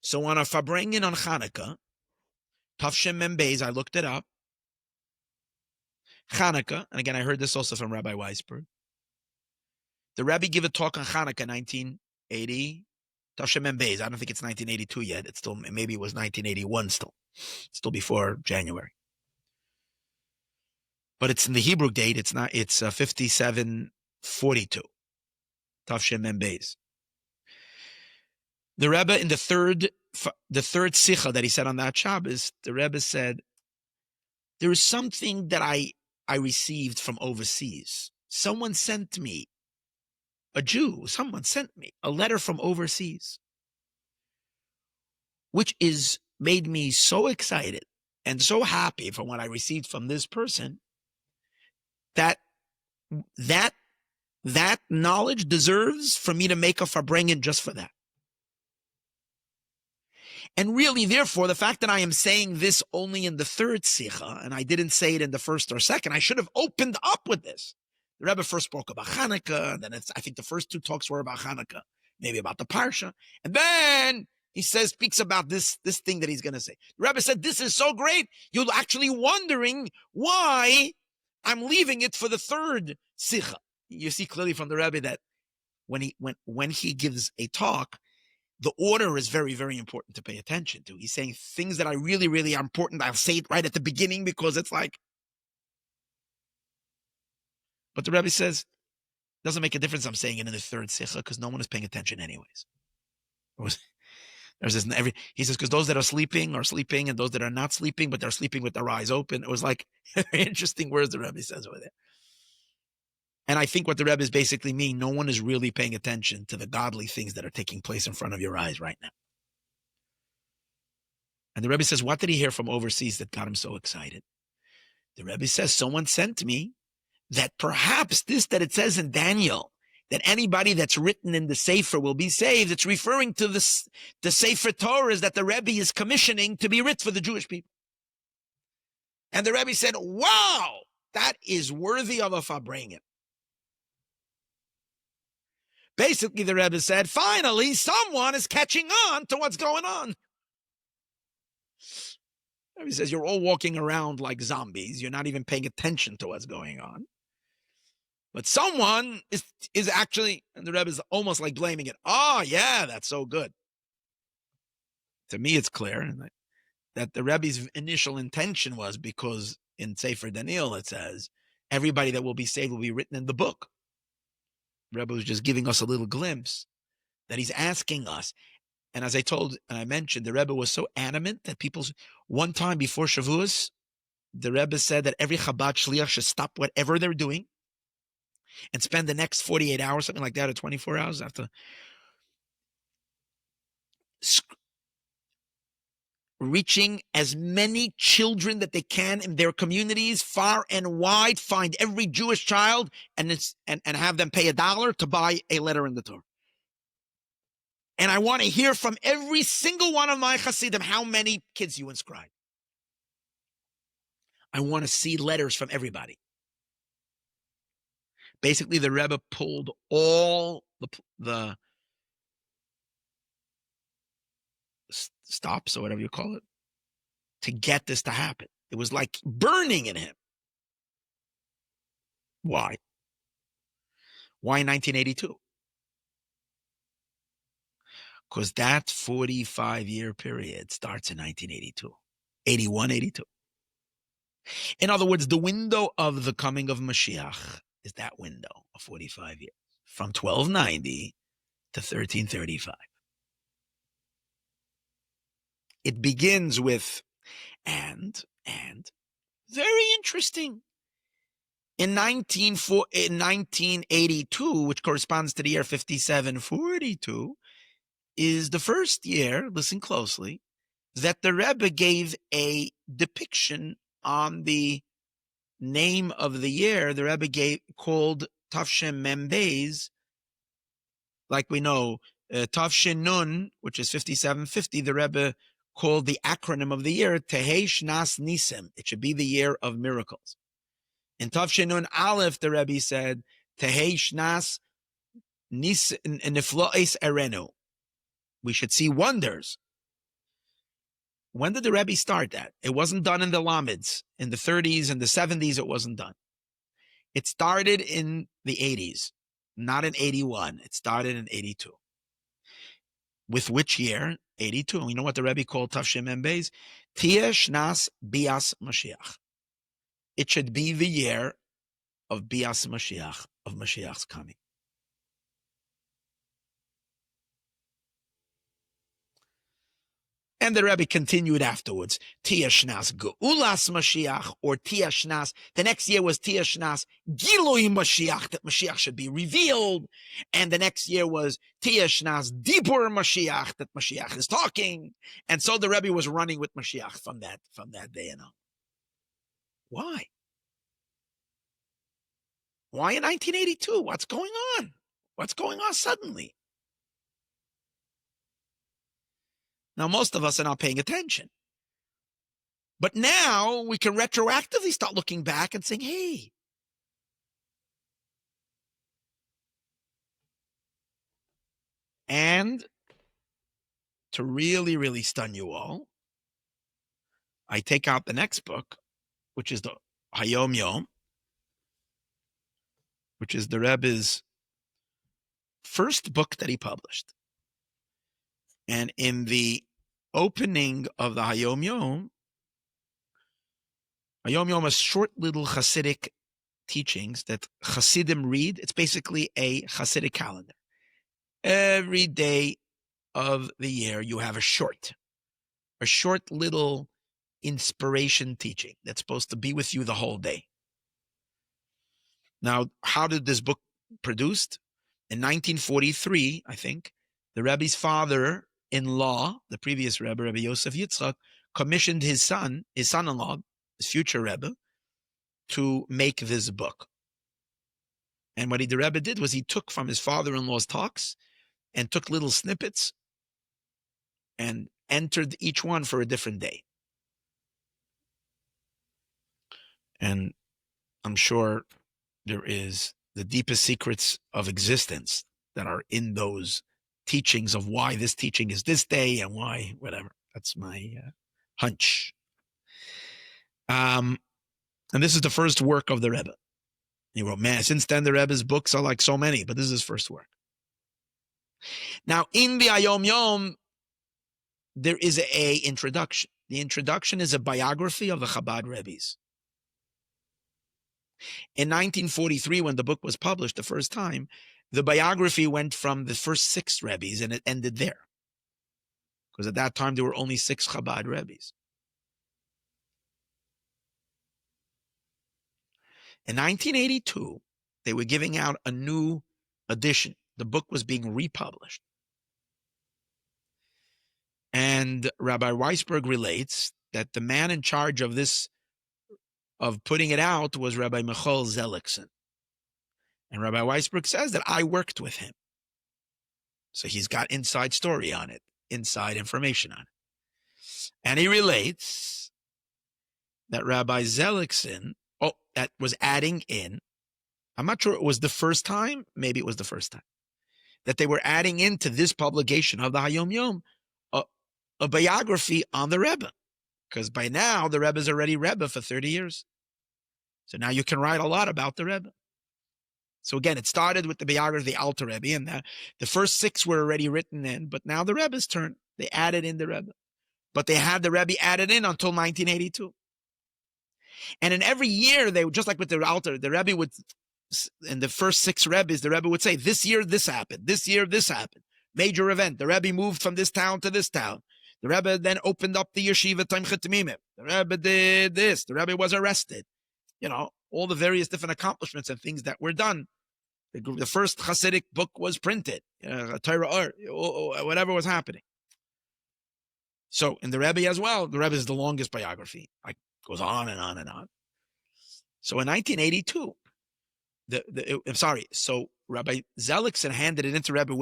So on a Farbrengen on Hanukkah, Tof Shin Mem Beis, I looked it up. Hanukkah, and again, I heard this also from Rabbi Weisberg. The Rebbe gave a talk on Hanukkah 1980. Tof Shin Mem Beis. I don't think it's 1982 yet. It's still, maybe it was 1981 still before January. But it's in the Hebrew date. It's not. It's 5742. Tof Shin Mem Beis. The Rebbe in the third sicha that he said on that Shabbos, the Rebbe said, there is something that I received from overseas. Someone sent me, someone sent me a letter from overseas, which made me so excited and so happy from what I received from this person that knowledge deserves for me to make a farbrengen just for that. And really, therefore, the fact that I am saying this only in the third sicha, and I didn't say it in the first or second, I should have opened up with this. The Rebbe first spoke about Hanukkah, and then I think the first two talks were about Hanukkah, maybe about the Parsha. And then he speaks about this thing that he's going to say. The Rebbe said, this is so great, you're actually wondering why I'm leaving it for the third sicha. You see clearly from the Rebbe that when he gives a talk, the order is very, very important to pay attention to. He's saying things that are really, really important. I'll say it right at the beginning because it's like. But the Rebbe says, it doesn't make a difference I'm saying it in the third sicha because no one is paying attention anyways. He says, because those that are sleeping, and those that are not sleeping, but they're sleeping with their eyes open. It was like very interesting words the Rebbe says over there. And I think what the Rebbe is basically meaning, no one is really paying attention to the godly things that are taking place in front of your eyes right now. And the Rebbe says, what did he hear from overseas that got him so excited? The Rebbe says, someone sent me that perhaps that it says in Daniel, that anybody that's written in the Sefer will be saved. It's referring to the Sefer Torah that the Rebbe is commissioning to be writ for the Jewish people. And the Rebbe said, wow, that is worthy of a farbrengen. Basically, the Rebbe said, finally, someone is catching on to what's going on. The Rebbe says, you're all walking around like zombies. You're not even paying attention to what's going on. But someone is actually, and the Rebbe is almost like blaming it. Oh, yeah, that's so good. To me, it's clear that the Rebbe's initial intention was because in Sefer Daniel, it says, everybody that will be saved will be written in the book. Rebbe was just giving us a little glimpse that he's asking us. And as I mentioned, the Rebbe was so adamant that one time before Shavuos, the Rebbe said that every Chabad Shliach should stop whatever they're doing and spend the next 48 hours, something like that, or 24 hours after reaching as many children that they can in their communities, far and wide, find every Jewish child and have them pay $1 to buy a letter in the Torah. And I want to hear from every single one of my Chassidim how many kids you inscribed. I want to see letters from everybody. Basically, the Rebbe pulled all the stops or whatever you call it to get this to happen. It was like burning in him. Why? Why 1982? Because that 45-year period starts in 1982. 81, 82. In other words, the window of the coming of Mashiach is that window of 45 years. From 1290 to 1335. It begins with, and very interesting. In 1982, which corresponds to the year 5742, is the first year, listen closely, that the Rebbe gave a depiction on the name of the year. The Rebbe called Tof Shin Mem Beis, like we know, Tof Shin Nun, which is 5750, the Rebbe called the acronym of the year Tehei Shnas Nisim. It should be the year of miracles. In Tof Shin Nun Aleph, the Rebbe said Tehei Shnas Niflois Erenu. We should see wonders. When did the Rebbe start that? It wasn't done in the Lamids. In the 30s and the 70s, it wasn't done. It started in the 80s. not in 81. It started in 82. With which year? 82. And you know what the Rebbe called Tof Shin Mem Beis? Tia Shnas Bias Mashiach. It should be the year of Bias Mashiach, of Mashiach's coming. And the Rebbe continued afterwards. Tia Shnas Geulas Mashiach, or Tia Shnas. The next year was Tia Shnas Gilui Mashiach, that Mashiach should be revealed. And the next year was Tia Shnas Dibur Mashiach, that Mashiach is talking. And so the Rebbe was running with Mashiach from that day on. Why? Why in 1982? What's going on? What's going on suddenly? Now, most of us are not paying attention. But now we can retroactively start looking back and saying, hey, and to really, really stun you all, I take out the next book, which is the Hayom Yom, which is the Rebbe's first book that he published. And in the opening of the Hayom Yom is short little Hasidic teachings that Hasidim read. It's basically a Hasidic calendar. Every day of the year, you have a short little inspiration teaching that's supposed to be with you the whole day. Now, how did this book produced? In 1943, I think, the Rebbe's father-in-law, the previous Rebbe, Rebbe Yosef Yitzchak, commissioned his son-in-law, his future Rebbe, to make this book. And what the Rebbe did was he took from his father-in-law's talks and took little snippets and entered each one for a different day. And I'm sure there is the deepest secrets of existence that are in those teachings of why this teaching is this day and why whatever. That's my hunch. And this is the first work of the Rebbe. He wrote, man, since then the Rebbe's books are like so many, but this is his first work. Now, in the Hayom Yom, there is a introduction. The introduction is a biography of the Chabad Rebbes. In 1943, when the book was published the first time, the biography went from the first 6 Rebbes and it ended there. Because at that time, there were only 6 Chabad Rebbes. In 1982, they were giving out a new edition. The book was being republished. And Rabbi Weisberg relates that the man in charge of putting it out was Rabbi Michal Zelikson. And Rabbi Weisberg says that I worked with him. So he's got inside story on it, inside information on it. And he relates that Rabbi Zelikson, that was adding in, I'm not sure it was the first time, maybe it was the first time, that they were adding into this publication of the Hayom Yom a biography on the Rebbe. Because by now, the Rebbe is already Rebbe for 30 years. So now you can write a lot about the Rebbe. So again, it started with the biography of the Alter Rebbe, and the first 6 were already written in, but now the Rebbe's turn. They added in the Rebbe. But they had the Rebbe added in until 1982. And in every year, they would, just like with the Alter, the Rebbe would, in the first 6 Rebbes, the Rebbe would say, this year, this happened. This year, this happened. Major event. The Rebbe moved from this town to this town. The Rebbe then opened up the yeshiva Tomchei Temimim. The Rebbe did this. The Rebbe was arrested. You know, all the various different accomplishments and things that were done. The first Hasidic book was printed. Torah, whatever was happening. So in the Rebbe as well, the Rebbe is the longest biography. Like, goes on and on and on. So in 1982, so Rabbi Zelikson handed it into Rebbe,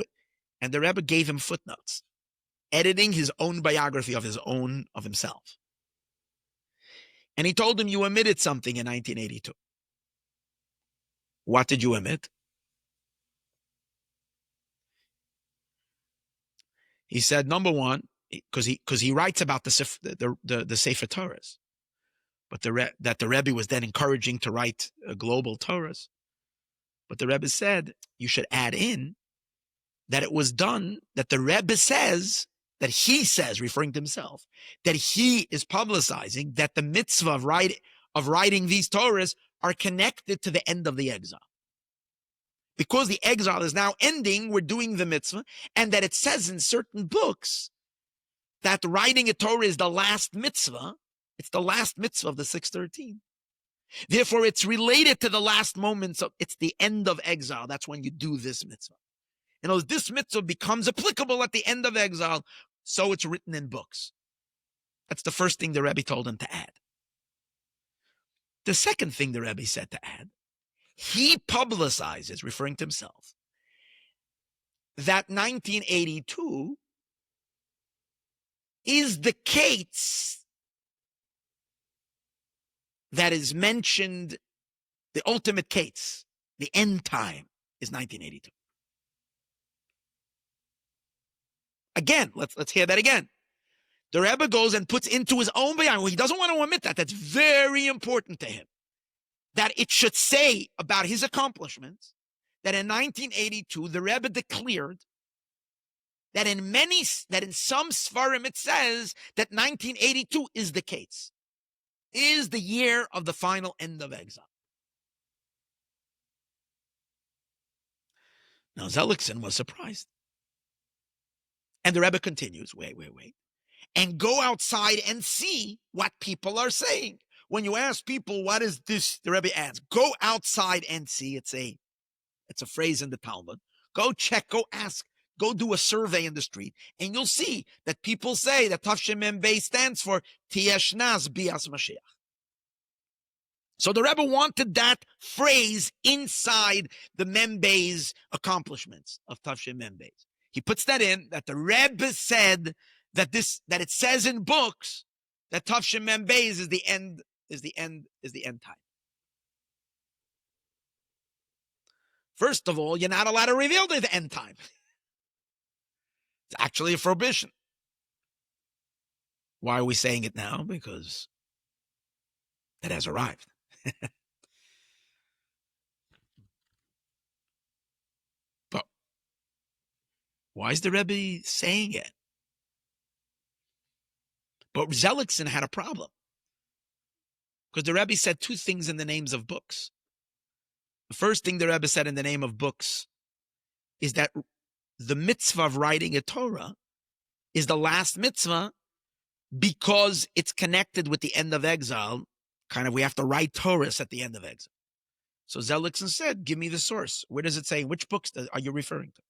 and the Rebbe gave him footnotes, editing his own biography of himself. And he told him, you omitted something in 1982. What did you omit? He said, number one, because he writes about the Sefer Torahs, but that the Rebbe was then encouraging to write global Torahs. But the Rebbe said, you should add in that it was done, that the Rebbe says, that he says, referring to himself, that he is publicizing that the mitzvah of writing these Torahs are connected to the end of the exile. Because the exile is now ending, we're doing the mitzvah, and that it says in certain books that writing a Torah is the last mitzvah. It's the last mitzvah of the 613. Therefore, it's related to the last moments of, it's the end of exile. That's when you do this mitzvah. In other words, this mitzvah becomes applicable at the end of exile, so it's written in books. That's the first thing the Rebbe told him to add. The second thing the Rebbe said to add, he publicizes, referring to himself, that 1982 is the Keitz that is mentioned, the ultimate Keitz, the end time is 1982. Again, let's hear that again. The Rebbe goes and puts into his own bayan, well, he doesn't want to admit that. That's very important to him. That it should say about his accomplishments that in 1982, the Rebbe declared that in some Sfarim it says that 1982 is the case, is the year of the final end of exile. Now Zelickson was surprised. And the Rebbe continues, wait, and go outside and see what people are saying. When you ask people, what is this? The Rebbe adds, go outside and see. It's a phrase in the Talmud. Go check, go ask, go do a survey in the street, and you'll see that people say that Tof Shin Mem Beis stands for Tiyeshnas Bias Mashiach. So the Rebbe wanted that phrase inside the Mem Beis accomplishments of Tof Shin Mem Beis. He puts that in, that the Rebbe said that it says in books that Tof Shin Mem Beis is the end time. First of all, you're not allowed to reveal the end time. It's actually a prohibition. Why are we saying it now? Because it has arrived. But why is the Rebbe saying it? But Zelickson had a problem. Because the Rebbe said two things in the names of books. The first thing the Rebbe said in the name of books is that the mitzvah of writing a Torah is the last mitzvah because it's connected with the end of exile. Kind of, we have to write Torahs at the end of exile. So Zelickson said, give me the source. Where does it say? Which books are you referring to?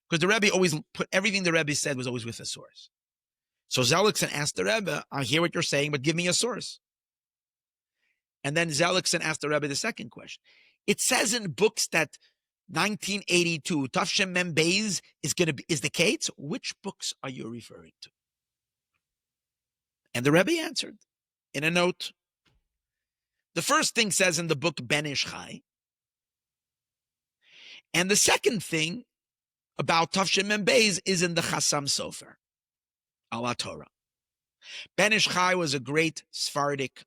Because the Rebbe always put, everything the Rebbe said was always with a source. So Zelickson asked the Rebbe, I hear what you're saying, but give me a source. And then Zelickson asked the Rebbe the second question. It says in books that 1982, Tof Shin Mem Beis is the Keitz. Which books are you referring to? And the Rebbe answered in a note. The first thing says in the book Ben Ish Chai. And the second thing about Tof Shin Mem Beis is in the Chasam Sofer, Ala Torah. Ben Ish Chai was a great Sephardic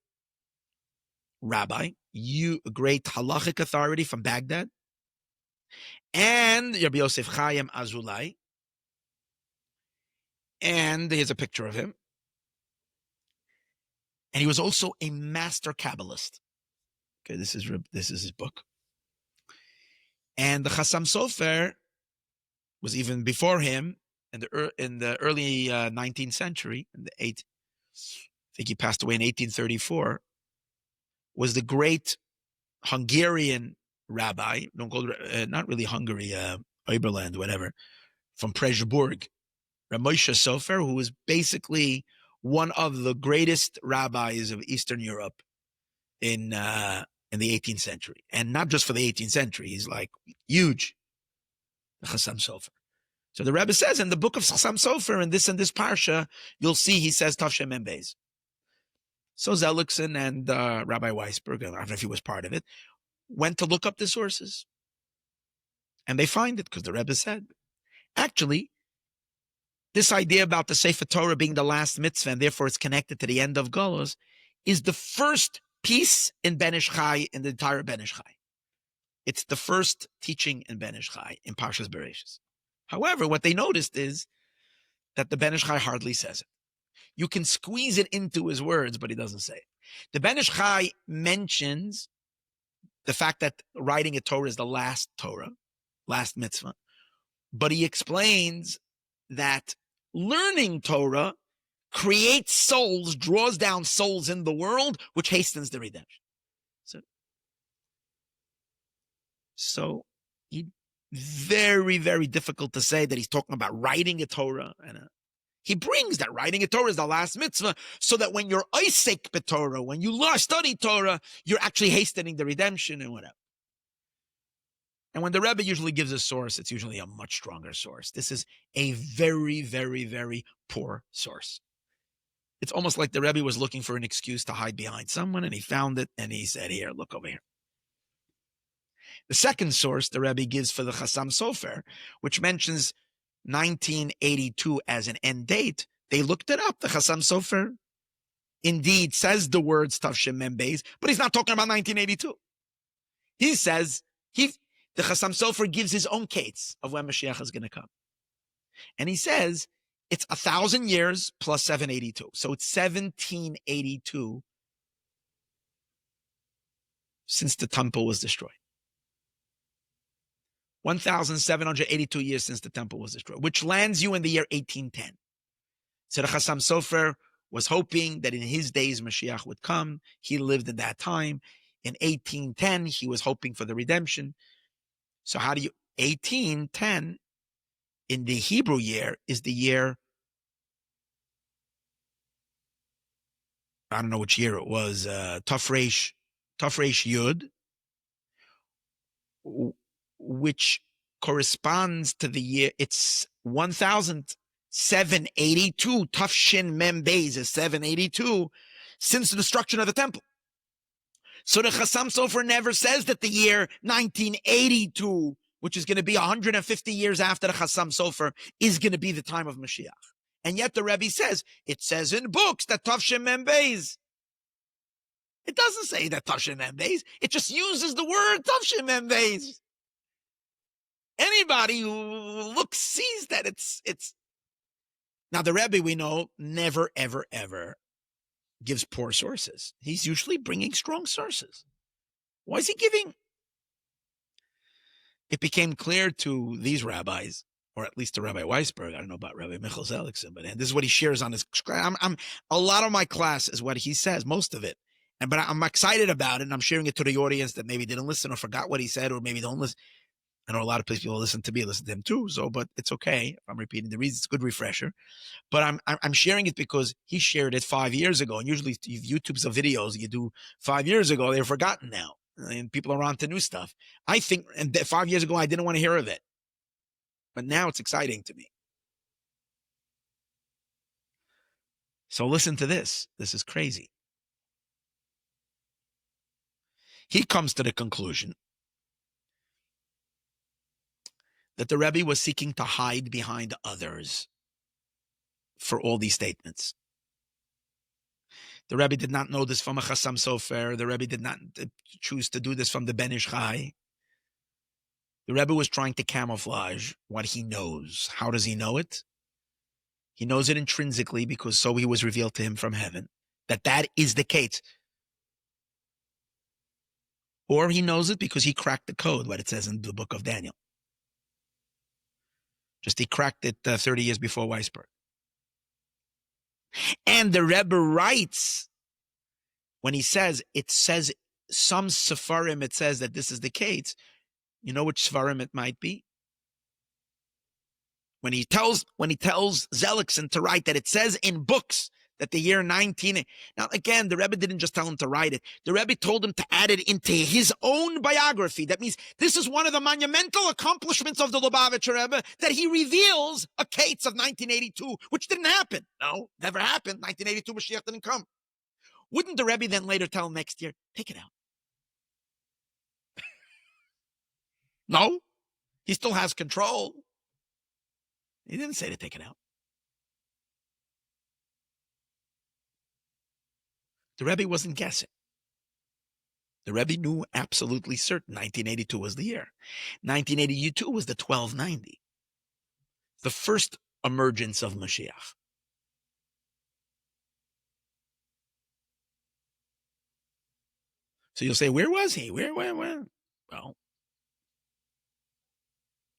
rabbi, a great halachic authority from Baghdad, and Rabbi Yosef Chaim Azulai. And here's a picture of him. And he was also a master Kabbalist. Okay, this is his book. And the Chasam Sofer was even before him in the early 19th century. I think he passed away in 1834. Was the great Hungarian rabbi, not really Hungary, Oberland, whatever, from Pressburg, Ramosha Sofer, who was basically one of the greatest rabbis of Eastern Europe in the 18th century. And not just for the 18th century, he's like huge, the Chasam Sofer. So the Rebbe says in the book of Chasam Sofer, in this parsha, you'll see he says Tof Shin Mem Beis. So Zelickson and Rabbi Weisberg, I don't know if he was part of it, went to look up the sources. And they find it because the Rebbe said. Actually, this idea about the Sefer Torah being the last mitzvah and therefore it's connected to the end of Golos is the first piece in Ben Ish Chai, in the entire Ben Ish Chai. It's the first teaching in Ben Ish Chai, in Parshas Bereshis. However, what they noticed is that the Ben Ish Chai hardly says it. You can squeeze it into his words, but he doesn't say it. The Ben Ish Chai mentions the fact that writing a Torah is the last Torah, last mitzvah, but he explains that learning Torah creates souls, draws down souls in the world, which hastens the redemption. So very, very difficult to say that he's talking about writing a Torah. And he brings that writing a Torah is the last mitzvah, so that when you're Isaac Torah, when you study Torah, you're actually hastening the redemption and whatever. And when the Rebbe usually gives a source, it's usually a much stronger source. This is a very, very, very poor source. It's almost like the Rebbe was looking for an excuse to hide behind someone, and he found it, and he said, here, look over here. The second source the Rebbe gives for the Chassam Sofer, which mentions 1982 as an end date, they looked it up. The Chassam Sofer indeed says the words Tof Shin Mem Beis, but he's not talking about 1982. He says, the Chassam Sofer gives his own Keitz of when Mashiach is going to come. And he says, it's 1,000 years plus 782. So it's 1782 since the temple was destroyed. 1,782 years since the temple was destroyed, which lands you in the year 1810. So the Chassam Sofer was hoping that in his days Mashiach would come. He lived in that time. In 1810, he was hoping for the redemption. So 1810 in the Hebrew year is the year, I don't know which year it was, Tof Resh Yud, which corresponds to the year, it's 1,782, Tof Shin Mem Beis is 782, since the destruction of the temple. So the Chassam Sofer never says that the year 1982, which is going to be 150 years after the Chassam Sofer, is going to be the time of Mashiach. And yet the Rebbe says, it says in books that Tof Shin Mem Beis. It doesn't say that Tof Shin Mem Beis. It just uses the word Tof Shin Mem Beis. Anybody who looks sees that it's. Now the Rebbe, we know, never, ever, ever gives poor sources. He's usually bringing strong sources. Why is he giving? It became clear to these rabbis, or at least to Rabbi Weisberg, I don't know about Rabbi Michal Zelikson, but this is what he shares on his. A lot of my class is what he says, most of it. But I'm excited about it, and I'm sharing it to the audience that maybe didn't listen or forgot what he said, or maybe don't listen. I know a lot of people listen to me, listen to him too. So, but it's okay if I'm repeating the reasons. It's a good refresher. But I'm sharing it because he shared it 5 years ago, and usually YouTube's of videos you do 5 years ago, they're forgotten now, and people are on to new stuff. I think, and 5 years ago I didn't want to hear of it, but now it's exciting to me. So listen to this. This is crazy. He comes to the conclusion that the Rebbe was seeking to hide behind others for all these statements. The Rebbe did not know this from a Chassam Sofer. The Rebbe did not choose to do this from the Ben Ish Chai. The Rebbe was trying to camouflage what he knows. How does he know it? He knows it intrinsically because so he was revealed to him from heaven, that is the case. Or he knows it because he cracked the code, what it says in the book of Daniel. Just he cracked it 30 years before Weisberg. And the Rebbe writes, when he says, it says some Sefarim, it says that this is the case. You know which Sefarim it might be? When he tells Zelikson to write that it says in books that the year 19... Now, again, the Rebbe didn't just tell him to write it. The Rebbe told him to add it into his own biography. That means this is one of the monumental accomplishments of the Lubavitcher Rebbe, that he reveals a Keitz of 1982, which didn't happen. No, never happened. 1982, Mashiach didn't come. Wouldn't the Rebbe then later tell him next year, take it out? No, he still has control. He didn't say to take it out. The Rebbe wasn't guessing. The Rebbe knew absolutely certain 1982 was the year. 1982 was the 1290, the first emergence of Moshiach. So you'll say, where was he? Where? Well,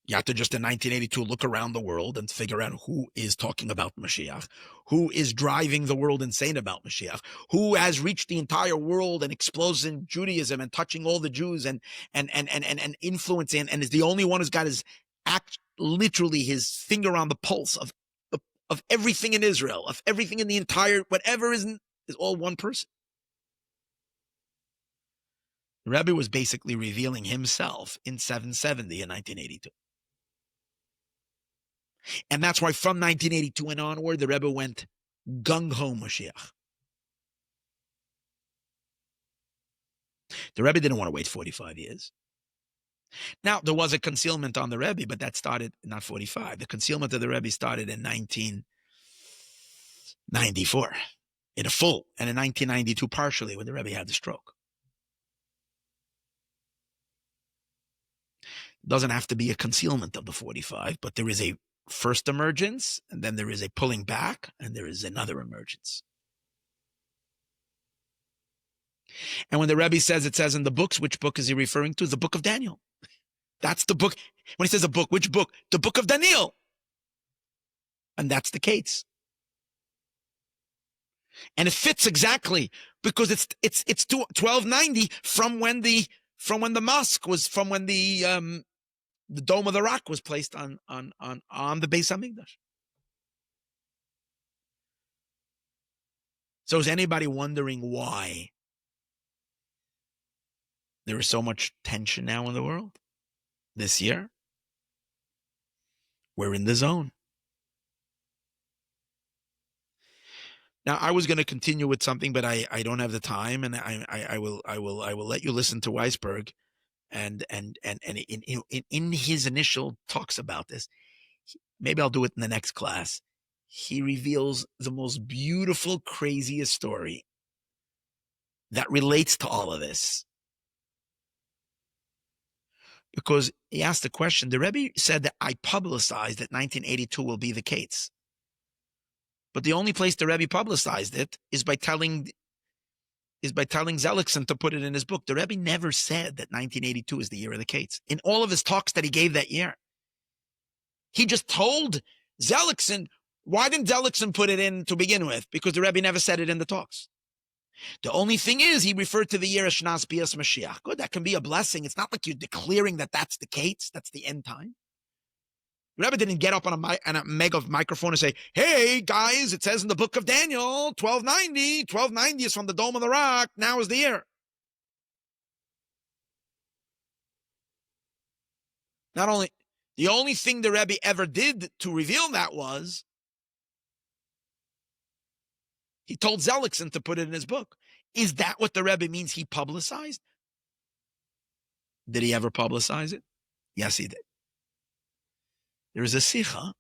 you have to just in 1982 look around the world and figure out who is talking about Mashiach, who is driving the world insane about Mashiach, who has reached the entire world and explodes in Judaism and touching all the Jews and influencing, and is the only one who's got his literally his finger on the pulse of everything in Israel, of everything in the entire, whatever is all one person. The Rebbe was basically revealing himself in 770 in 1982. And that's why from 1982 and onward, the Rebbe went gung-ho Moshiach. The Rebbe didn't want to wait 45 years. Now, there was a concealment on the Rebbe, but that started, not 45. The concealment of the Rebbe started in 1994 in a full, and in 1992 partially when the Rebbe had the stroke. It doesn't have to be a concealment of the 45, but there is a first emergence, and then there is a pulling back, and there is another emergence. And when the Rebbe says, it says in the books, which book is he referring to? The book of Daniel. That's the book. When he says a book, which book? The book of Daniel. And that's the Keitz. And it fits exactly because it's 1290 from when the mosque was, from when the Dome of the Rock was placed on the Beis Hamikdash. So is anybody wondering why there is so much tension now in the world this year? We're in the zone. Now, I was going to continue with something, but I don't have the time, and I will let you listen to Weisberg. And in his initial talks about this, maybe I'll do it in the next class. He reveals the most beautiful, craziest story that relates to all of this. Because he asked the question, the Rebbe said that I publicized that 1982 will be the Keitz. But the only place the Rebbe publicized it is by telling Zelickson to put it in his book. The Rebbe never said that 1982 is the year of the Keitz. In all of his talks that he gave that year, he just told Zelickson. Why didn't Zelickson put it in to begin with? Because the Rebbe never said it in the talks. The only thing is, he referred to the year as Shnas Bias Mashiach. Good, that can be a blessing. It's not like you're declaring that that's the Keitz, that's the end time. The Rebbe didn't get up on a mega microphone and say, hey, guys, it says in the book of Daniel, 1290. 1290 is from the Dome of the Rock. Now is the year. Not only, the only thing the Rebbe ever did to reveal that was, he told Zelickson to put it in his book. Is that what the Rebbe means he publicized? Did he ever publicize it? Yes, he did. There is a sicha,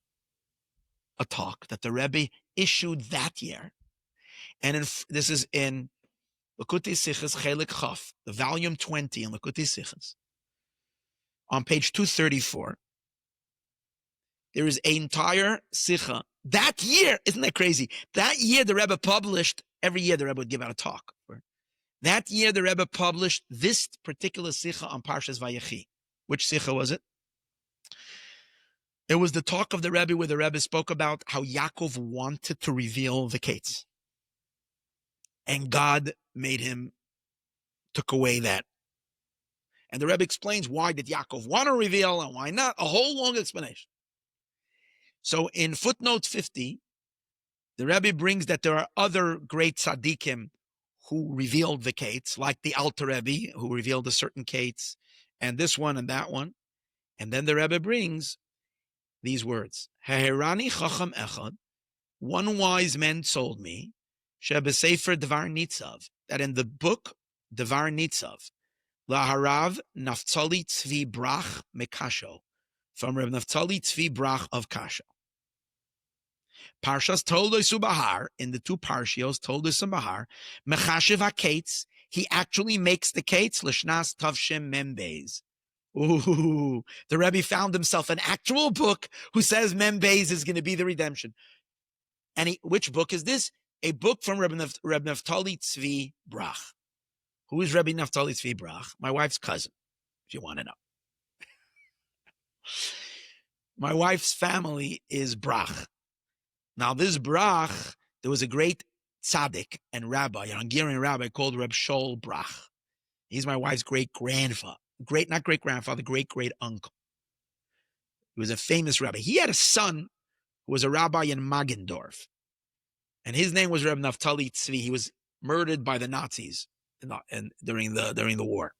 a talk that the Rebbe issued that year. And this is in Likutei Sichos Chelik Chaf, the volume 20 in Likutei Sichos. On page 234, there is an entire sicha. That year, isn't that crazy? That year the Rebbe published, every year the Rebbe would give out a talk. That year the Rebbe published this particular sicha on Parshas Vayechi. Which sicha was it? It was the talk of the Rebbe where the Rebbe spoke about how Yaakov wanted to reveal the Keitz. And God made him, took away that. And the Rebbe explains why did Yaakov want to reveal and why not. A whole long explanation. So in footnote 50, the Rebbe brings that there are other great tzaddikim who revealed the Keitz, like the Alter Rebbe, who revealed a certain Keitz, and this one and that one. And then the Rebbe brings these words, Heherani chacham echad, one wise man told me, shebesefer Dvar Nitzav, that in the book Dvar Nitzav, laharav Naftali Tzvi Brach Mekasho, from Reb Naftali Tzvi Brach of Kasho. Parshas Toldos Ubahar, in the two Parshios, Toldos and Bahar, Mechashiv HaKeitz, he actually makes the Keitz L'shnas Tof Shin Mem Beis. Ooh, the Rebbe found himself an actual book who says Mem Beis is going to be the redemption. And which book is this? A book from Rebbe Naftali Tzvi Brach. Who is Rebbe Naftali Tzvi Brach? My wife's cousin, if you want to know. My wife's family is Brach. Now, this Brach, there was a great tzaddik and rabbi, a Hungarian rabbi called Reb Shol Brach. He's my wife's great-grandfather. Not great-grandfather, great-great-uncle. He was a famous rabbi. He had a son who was a rabbi in Magendorf. And his name was Reb Naftali Tzvi. He was murdered by the Nazis during the war.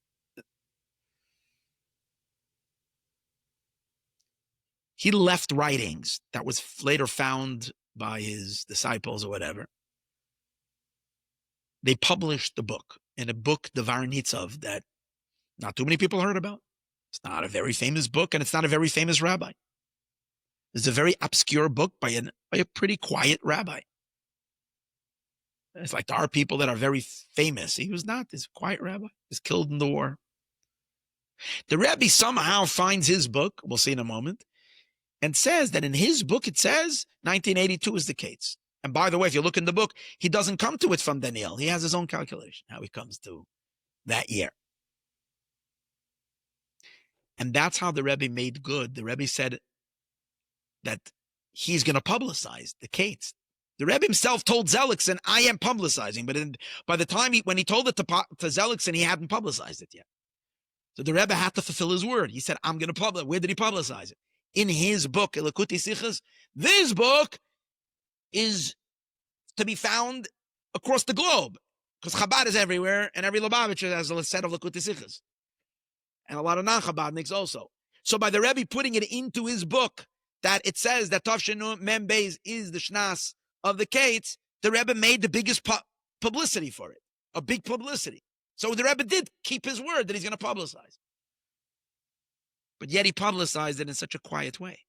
He left writings that was later found by his disciples or whatever. They published the book, in a book, the Varnitzov, that not too many people heard about. It's not a very famous book, and it's not a very famous rabbi. It's a very obscure book by a pretty quiet rabbi. It's like there are people that are very famous. He was not. He's a quiet rabbi. He was killed in the war. The Rebbe somehow finds his book, we'll see in a moment, and says that in his book it says 1982 is the case. And by the way, if you look in the book, he doesn't come to it from Daniel. He has his own calculation, how he comes to that year. And that's how the Rebbe made good. The Rebbe said that he's going to publicize the Keitz. The Rebbe himself told Zelickson, I am publicizing. But by the time when he told it to Zelickson, he hadn't publicized it yet. So the Rebbe had to fulfill his word. He said, I'm going to publish. Where did he publicize it? In his book, Elikuti Sichas. This book is to be found across the globe, because Chabad is everywhere, and every Lubavitcher has a set of Likuti Sichas. And a lot of non-Chabadniks also. So by the Rebbe putting it into his book, that it says that Tof Shin Mem Beis is the Shnas of the Keitz, the Rebbe made the biggest publicity for it, a big publicity. So the Rebbe did keep his word that he's going to publicize. But yet he publicized it in such a quiet way.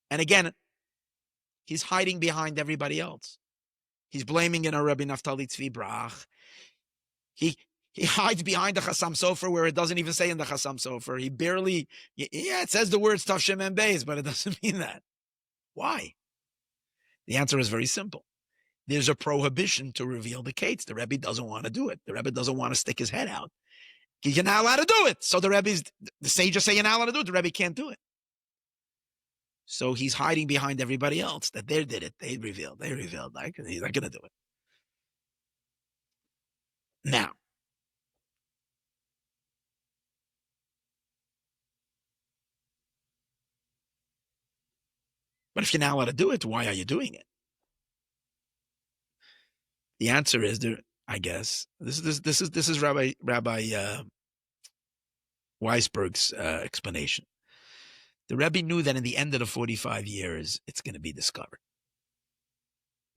And again, he's hiding behind everybody else. He's blaming it on Rabbi Naftali Tzvi Brach. He hides behind the Chassam Sofer where it doesn't even say in the Chassam Sofer. He barely, it says the words Tof Shin Mem Beis, but it doesn't mean that. Why? The answer is very simple. There's a prohibition to reveal the Keitz. The Rebbe doesn't want to do it. The Rebbe doesn't want to stick his head out. You're not allowed to do it. So the sages say you're not allowed to do it. The Rebbe can't do it. So he's hiding behind everybody else that they did it. They revealed. He's not going to do it. Now, but if you're not allowed to do it, why are you doing it? The answer is there. I guess this is Rabbi Weisberg's explanation. The Rebbe knew that in the end of the 45 years, it's going to be discovered.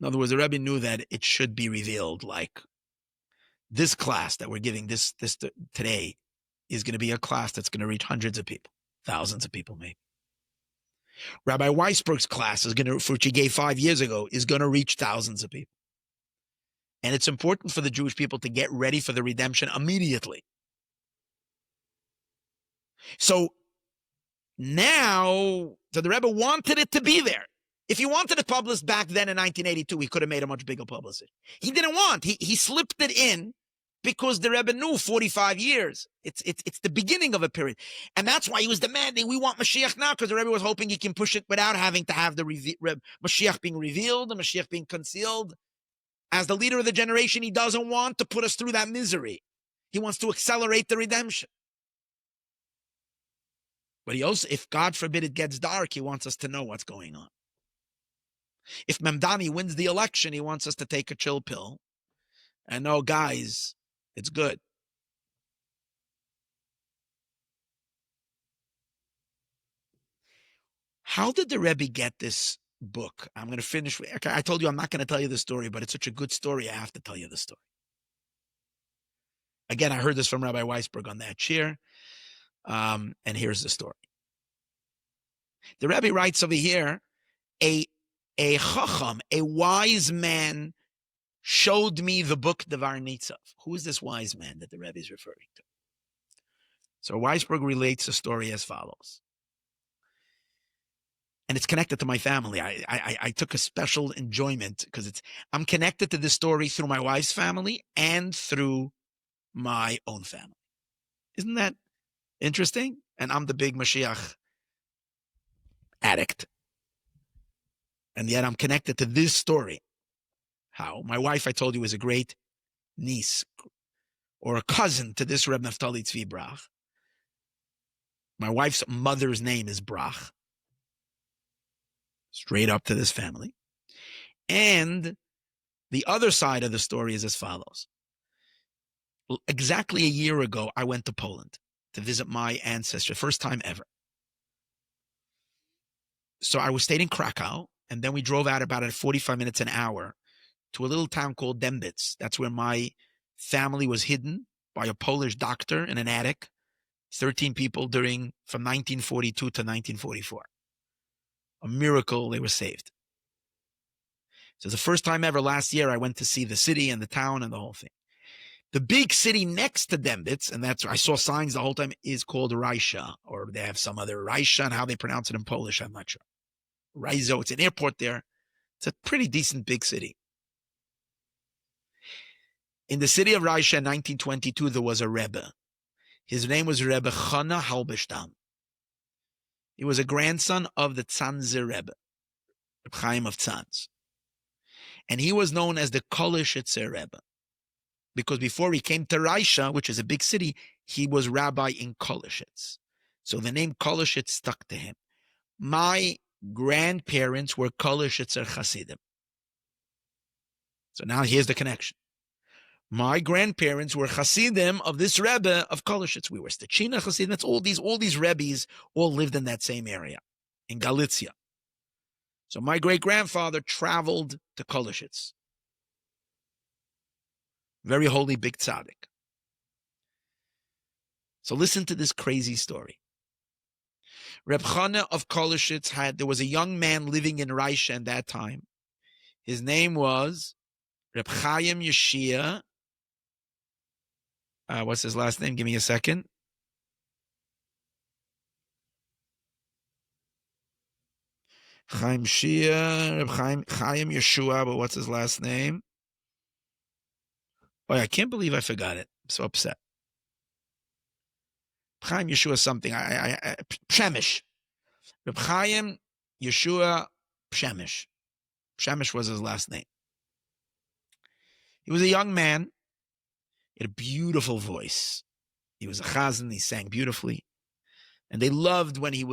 In other words, the Rebbe knew that it should be revealed. Like this class that we're giving this today is going to be a class that's going to reach hundreds of people, thousands of people, maybe. Rabbi Weisberg's class is going to, which he gave 5 years ago, is going to reach thousands of people. And it's important for the Jewish people to get ready for the redemption immediately. So now, the Rebbe wanted it to be there. If he wanted it published back then in 1982, he could have made a much bigger publicity. He didn't want. He slipped it in because the Rebbe knew 45 years. It's the beginning of a period. And that's why he was demanding, we want Mashiach now, because the Rebbe was hoping he can push it without having to have the Mashiach being revealed, the Mashiach being concealed. As the leader of the generation, he doesn't want to put us through that misery. He wants to accelerate the redemption. But he also, if God forbid it gets dark, he wants us to know what's going on. If Mamdani wins the election, he wants us to take a chill pill and know, guys, it's good. How did the Rebbe get this book? I'm going to finish. I told you I'm not going to tell you the story, but it's such a good story, I have to tell you the story. Again, I heard this from Rabbi Weisberg on that shiur. And here's the story. The Rebbe writes over here, a chacham, a wise man, showed me the book Devar Nitzav. Who is this wise man that the Rebbe is referring to? So Weisberg relates the story as follows. And it's connected to my family. I took a special enjoyment because I'm connected to this story through my wife's family and through my own family. Isn't that interesting? And I'm the big Mashiach addict. And yet I'm connected to this story. How? My wife, I told you, is a great niece or a cousin to this Reb Naftali Tzvi Brach. My wife's mother's name is Brach. Straight up to this family. And the other side of the story is as follows. Exactly a year ago, I went to Poland to visit my ancestor, first time ever. So I stayed in Krakow, and then we drove out about 45 minutes, an hour, to a little town called Dembitz. That's where my family was hidden by a Polish doctor in an attic, 13 people from 1942 to 1944. A miracle, they were saved. So the first time ever last year, I went to see the city and the town and the whole thing. The big city next to Dembitz, and that's where I saw signs the whole time, is called Raisha, or they have some other Raisha, and how they pronounce it in Polish, I'm not sure. Rizzo, it's an airport there. It's a pretty decent big city. In the city of Raisha in 1922, there was a Rebbe. His name was Rebbe Chana Halberstam. He was a grandson of the Tzanzer Rebbe, Reb Chaim of Tzanz. And he was known as the Kolishitzer Rebbe, because before he came to Raisha, which is a big city, he was rabbi in Kolishitz. So the name Kolishitz stuck to him. My grandparents were Kolishitzer Chasidim. So now here's the connection. My grandparents were Chasidim of this Rebbe of Kolishitz. We were Stechina Chasidim. That's all these Rebbes all lived in that same area, in Galicia. So my great-grandfather traveled to Kolishitz. Very holy, big tzaddik. So listen to this crazy story. Reb Chana of Kolishitz there was a young man living in Raisha at that time. His name was Reb Chaim Yeshia. What's his last name? Give me a second. Chaim Shia, Reb Chaim Yeshua, but what's his last name? Oh, I can't believe I forgot it. I'm so upset. Chaim Yeshua something. Pshemish. Reb Chaim Yeshua Pshemish. Pshemish was his last name. He was a young man. He had a beautiful voice. He was a chazan. He sang beautifully. And they loved when he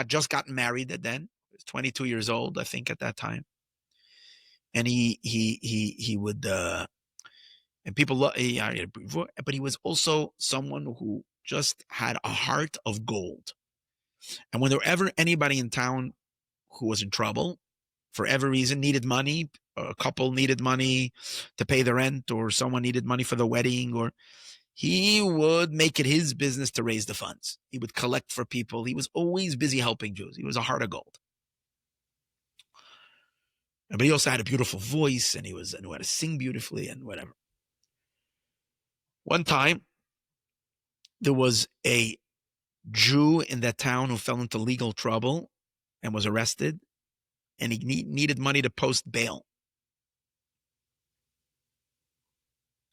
just gotten married then. He was 22 years old, I think, at that time. And he would, and people loved, but he was also someone who just had a heart of gold. And when there were ever anybody in town who was in trouble, for every reason, needed money, a couple needed money to pay the rent, or someone needed money for the wedding, or he would make it his business to raise the funds. He would collect for people. He was always busy helping Jews. He was a heart of gold. But he also had a beautiful voice, and he knew how to sing beautifully and whatever. One time, there was a Jew in that town who fell into legal trouble and was arrested, and he needed money to post bail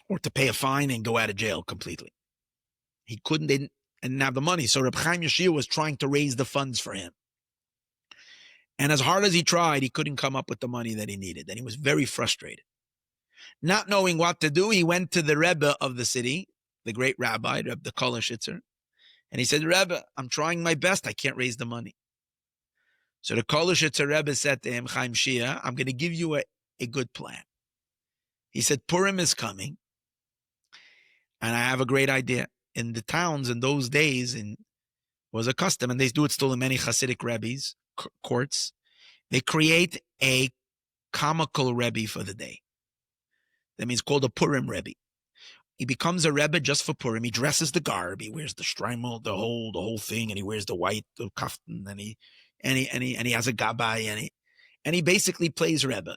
or to pay a fine and go out of jail completely. He didn't have the money, so Reb Chaim Yeshua was trying to raise the funds for him. And as hard as he tried, he couldn't come up with the money that he needed, and he was very frustrated. Not knowing what to do, he went to the Rebbe of the city, the great rabbi, the Kolishitzer, and he said, Rebbe, I'm trying my best. I can't raise the money. So the Kolishitzer Rebbe said to him, Chaim Shia, I'm going to give you a good plan. He said, Purim is coming, and I have a great idea. In the towns in those days, was a custom, and they do it still in many Hasidic Rebbes, courts. They create a comical Rebbe for the day. That means called a Purim Rebbe. He becomes a Rebbe just for Purim. He dresses the garb. He wears the shtreimel, the whole thing, and he wears the white the kaftan, and he has a gabbai, and he basically plays Rebbe.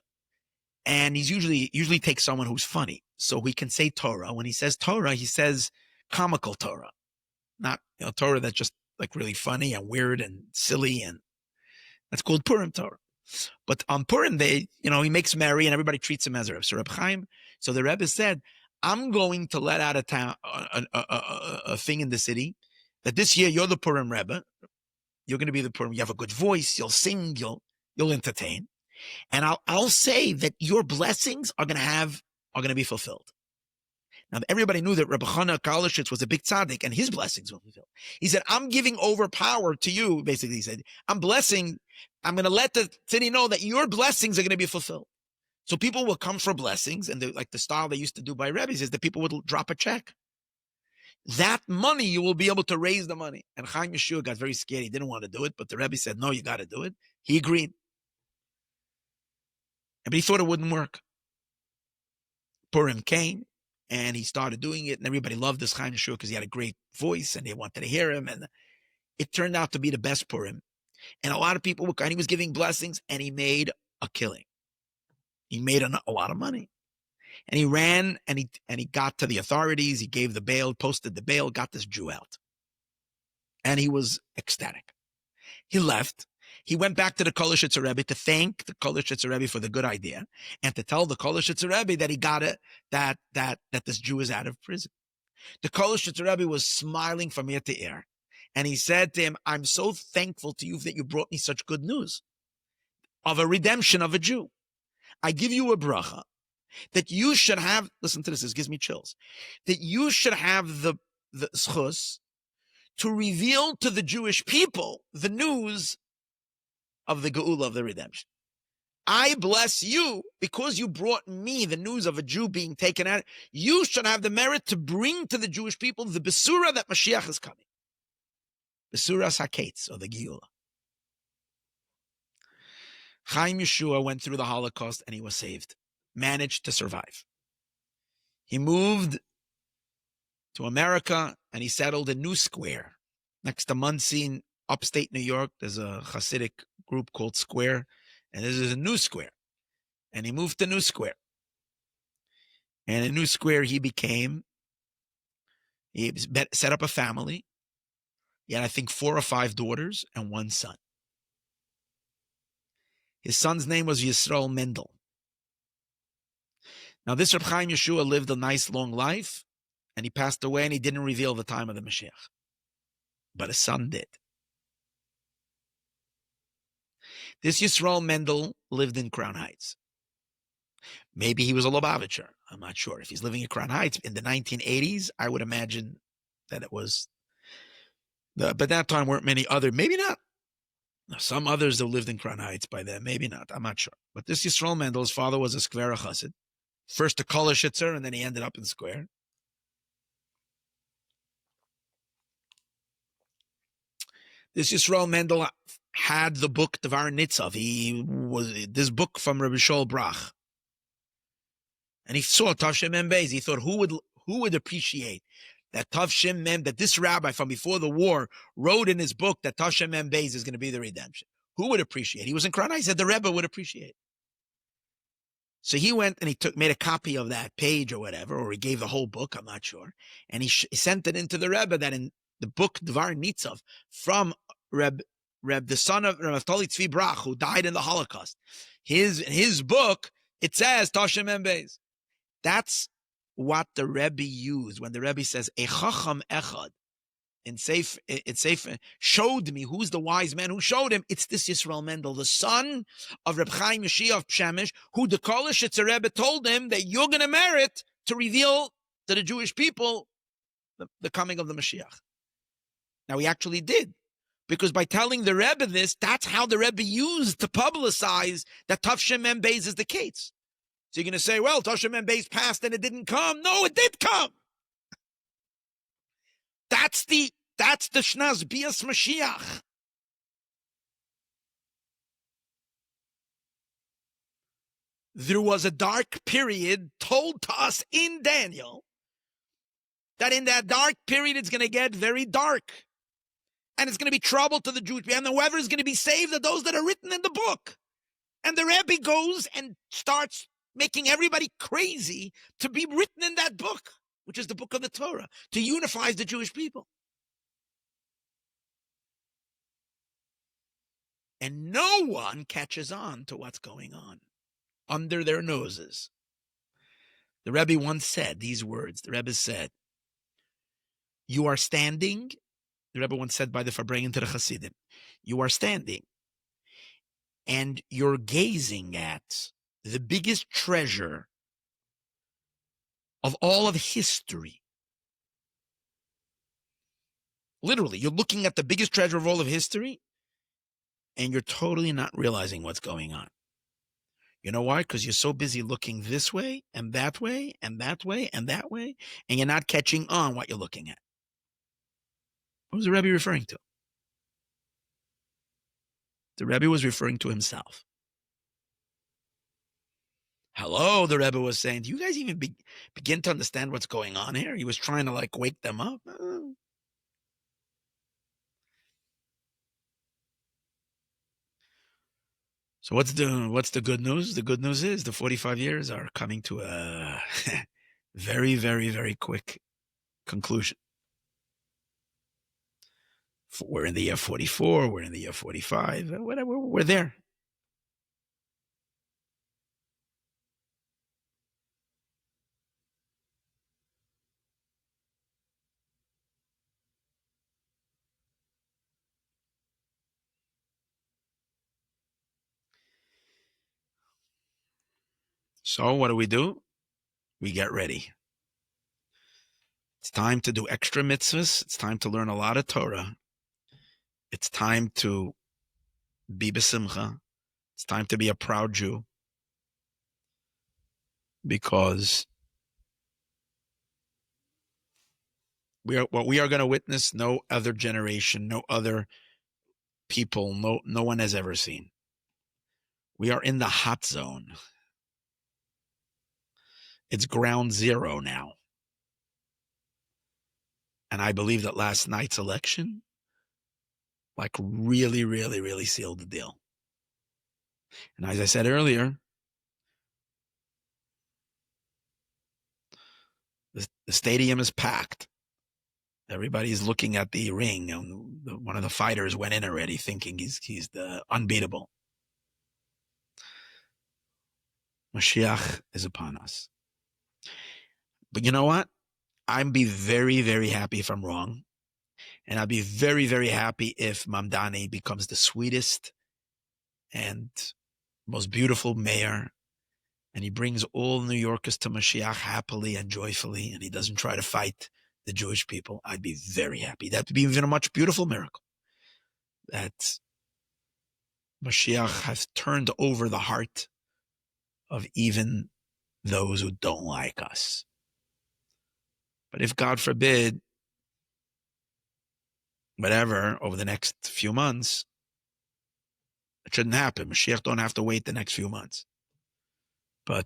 And he's usually takes someone who's funny. So he can say Torah. When he says Torah, he says comical Torah. Not Torah that's just like really funny and weird and silly, and that's called Purim Torah. But on Purim, he makes merry and everybody treats him as a Rebbe. So Reb Chaim, so the Rebbe said, I'm going to let out a thing in the city that this year you're the Purim Rebbe. You're going to be the Purim. You have a good voice. You'll sing. You'll entertain. And I'll say that your blessings are going to be fulfilled. Now, everybody knew that Rabbi Chana Kalashitz was a big tzaddik, and his blessings will be fulfilled. He said, I'm giving over power to you, basically. He said, I'm going to let the city know that your blessings are going to be fulfilled. So people will come for blessings, and like the style they used to do by Rebbe's is that people would drop a check. That money, you will be able to raise the money. And Chaim Yeshua got very scared. He didn't want to do it, but the Rebbe said, no, you got to do it. He agreed. But he thought it wouldn't work. Purim came, and he started doing it, and everybody loved this Chaim Yeshua because he had a great voice, and they wanted to hear him, and it turned out to be the best Purim. And a lot of people and he was giving blessings, and he made a killing. He made a lot of money. And he ran, and he got to the authorities. He gave the bail, posted the bail, got this Jew out. And he was ecstatic. He left. He went back to the Kolashitzer Rebbe to thank the Kolashitzer Rebbe for the good idea, and to tell the Kolashitzer Rebbe that he got it, that this Jew is out of prison. The Kolashitzer Rebbe was smiling from ear to ear, and he said to him, I'm so thankful to you that you brought me such good news of a redemption of a Jew. I give you a bracha that you should have, listen to this gives me chills, that you should have the schus to reveal to the Jewish people the news of the Geula, of the redemption. I bless you because you brought me the news of a Jew being taken out. You should have the merit to bring to the Jewish people the Besura that Mashiach is coming. Besuras HaKeitz, or the Geula. Chaim Yeshua went through the Holocaust and he was saved. Managed to survive. He moved to America and he settled in New Square, next to Monsey in upstate New York. There's a Hasidic group called Square, and this is a New Square. And he moved to New Square. And in New Square, he set up a family. He had, I think, 4 or 5 daughters and 1 son. His son's name was Yisroel Mendel. Now, this Reb Chaim Yeshua lived a nice long life, and he passed away, and he didn't reveal the time of the Mashiach. But his son did. This Yisroel Mendel lived in Crown Heights. Maybe he was a Lubavitcher. I'm not sure. If he's living in Crown Heights in the 1980s, I would imagine that it was. But that time weren't many other. Maybe not. Some others that lived in Crown Heights by then. Maybe not. I'm not sure. But this Yisroel Mendel, his father was a Skvera Chassid. First a Kolashitzer, and then he ended up in Square. This Yisroel Mendel had the book Devar Nitzav. This book from Rabbi Shaul Brach. And he saw Tof Shin Mem Beis. He thought, who would appreciate that Tof Shin Mem, that this rabbi from before the war wrote in his book that Tof Shin Mem Beis is going to be the redemption? Who would appreciate? He was in Crown Heights. He said the Rebbe would appreciate. So he went and he made a copy of that page or whatever, or he gave the whole book, I'm not sure. And he sent it into the Rebbe that in the book Dvar Nitzav from Reb, the son of Naftali Tzvi Brach, who died in the Holocaust. His book, it says Tof Shin Mem Beis. That's what the Rebbe used when the Rebbe says, a chacham echad, in Sefer, showed me who's the wise man who showed him. It's this Yisroel Mendel, the son of Reb Chaim Yeshua of Pshemish, who the Kolashitzer Rebbe told him that you're going to merit to reveal to the Jewish people the coming of the Mashiach. Now, he actually did. Because by telling the Rebbe this, that's how the Rebbe used to publicize that Tof Shin Mem Beis is the case. So you're going to say, well, Tof Shin Mem Beis passed and it didn't come. No, it did come. That's the Shnaz Bias Mashiach. There was a dark period told to us in Daniel that in that dark period it's going to get very dark. And it's going to be trouble to the Jewish people. And whoever is going to be saved are those that are written in the book. And the Rebbe goes and starts making everybody crazy to be written in that book, which is the book of the Torah, to unify the Jewish people. And no one catches on to what's going on under their noses. The Rebbe once said these words. The Rebbe said, you are standing, the Rebbe once said by the Farbrengen to the Chassidim, you are standing and you're gazing at the biggest treasure of all of history. Literally, you're looking at the biggest treasure of all of history, and you're totally not realizing what's going on. You know why? Because you're so busy looking this way and that way and that way and that way, and you're not catching on what you're looking at. What was the Rebbe referring to? The Rebbe was referring to himself. Hello, the Rebbe was saying, do you guys even begin to understand what's going on here? He was trying to wake them up. So what's the good news? The good news is the 45 years are coming to a very, very, very quick conclusion. We're in the year 44. We're in the year 45. Whatever. We're there. So what do? We get ready. It's time to do extra mitzvahs. It's time to learn a lot of Torah. It's time to be besimcha. It's time to be a proud Jew. Because what we are going to witness, no other generation, no other people, no one has ever seen. We are in the hot zone. It's ground zero now. And I believe that last night's election, really, really, really sealed the deal. And as I said earlier, the stadium is packed. Everybody's looking at the ring, and one of the fighters went in already thinking he's the unbeatable. Moshiach is upon us. But you know what? I'd be very, very happy if I'm wrong. And I'd be very, very happy if Mamdani becomes the sweetest and most beautiful mayor. And he brings all New Yorkers to Mashiach happily and joyfully. And he doesn't try to fight the Jewish people. I'd be very happy. That would be even a much beautiful miracle. That Mashiach has turned over the heart of even those who don't like us. But if, God forbid, whatever, over the next few months, it shouldn't happen. Mashiach don't have to wait the next few months. But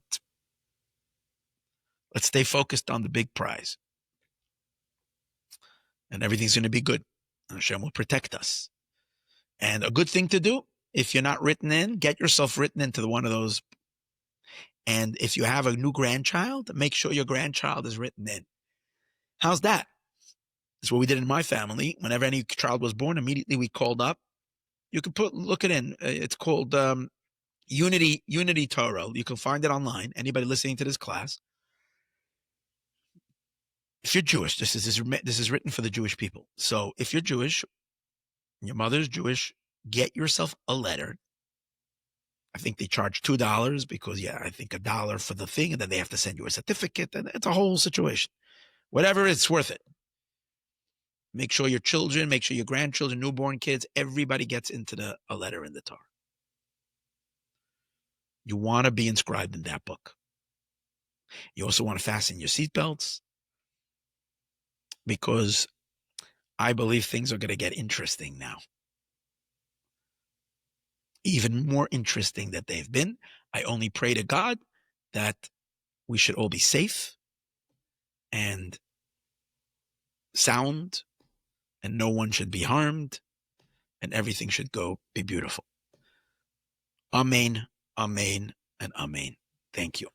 let's stay focused on the big prize. And everything's going to be good. And Hashem will protect us. And a good thing to do, if you're not written in, get yourself written into one of those. And if you have a new grandchild, make sure your grandchild is written in. How's that? That's what we did in my family. Whenever any child was born, immediately we called up. You can look it in. It's called Unity Torah. You can find it online. Anybody listening to this class. If you're Jewish, this is written for the Jewish people. So if you're Jewish, your mother's Jewish, get yourself a letter. I think they charge $2 because, I think $1 for the thing, and then they have to send you a certificate, and it's a whole situation. Whatever, it's worth it. Make sure your children, make sure your grandchildren, newborn kids, everybody gets into a letter in the Torah. You want to be inscribed in that book. You also want to fasten your seatbelts because I believe things are going to get interesting now. Even more interesting than they've been. I only pray to God that we should all be safe and sound, and no one should be harmed, and everything should be beautiful. Amen, amen, and amen. Thank you.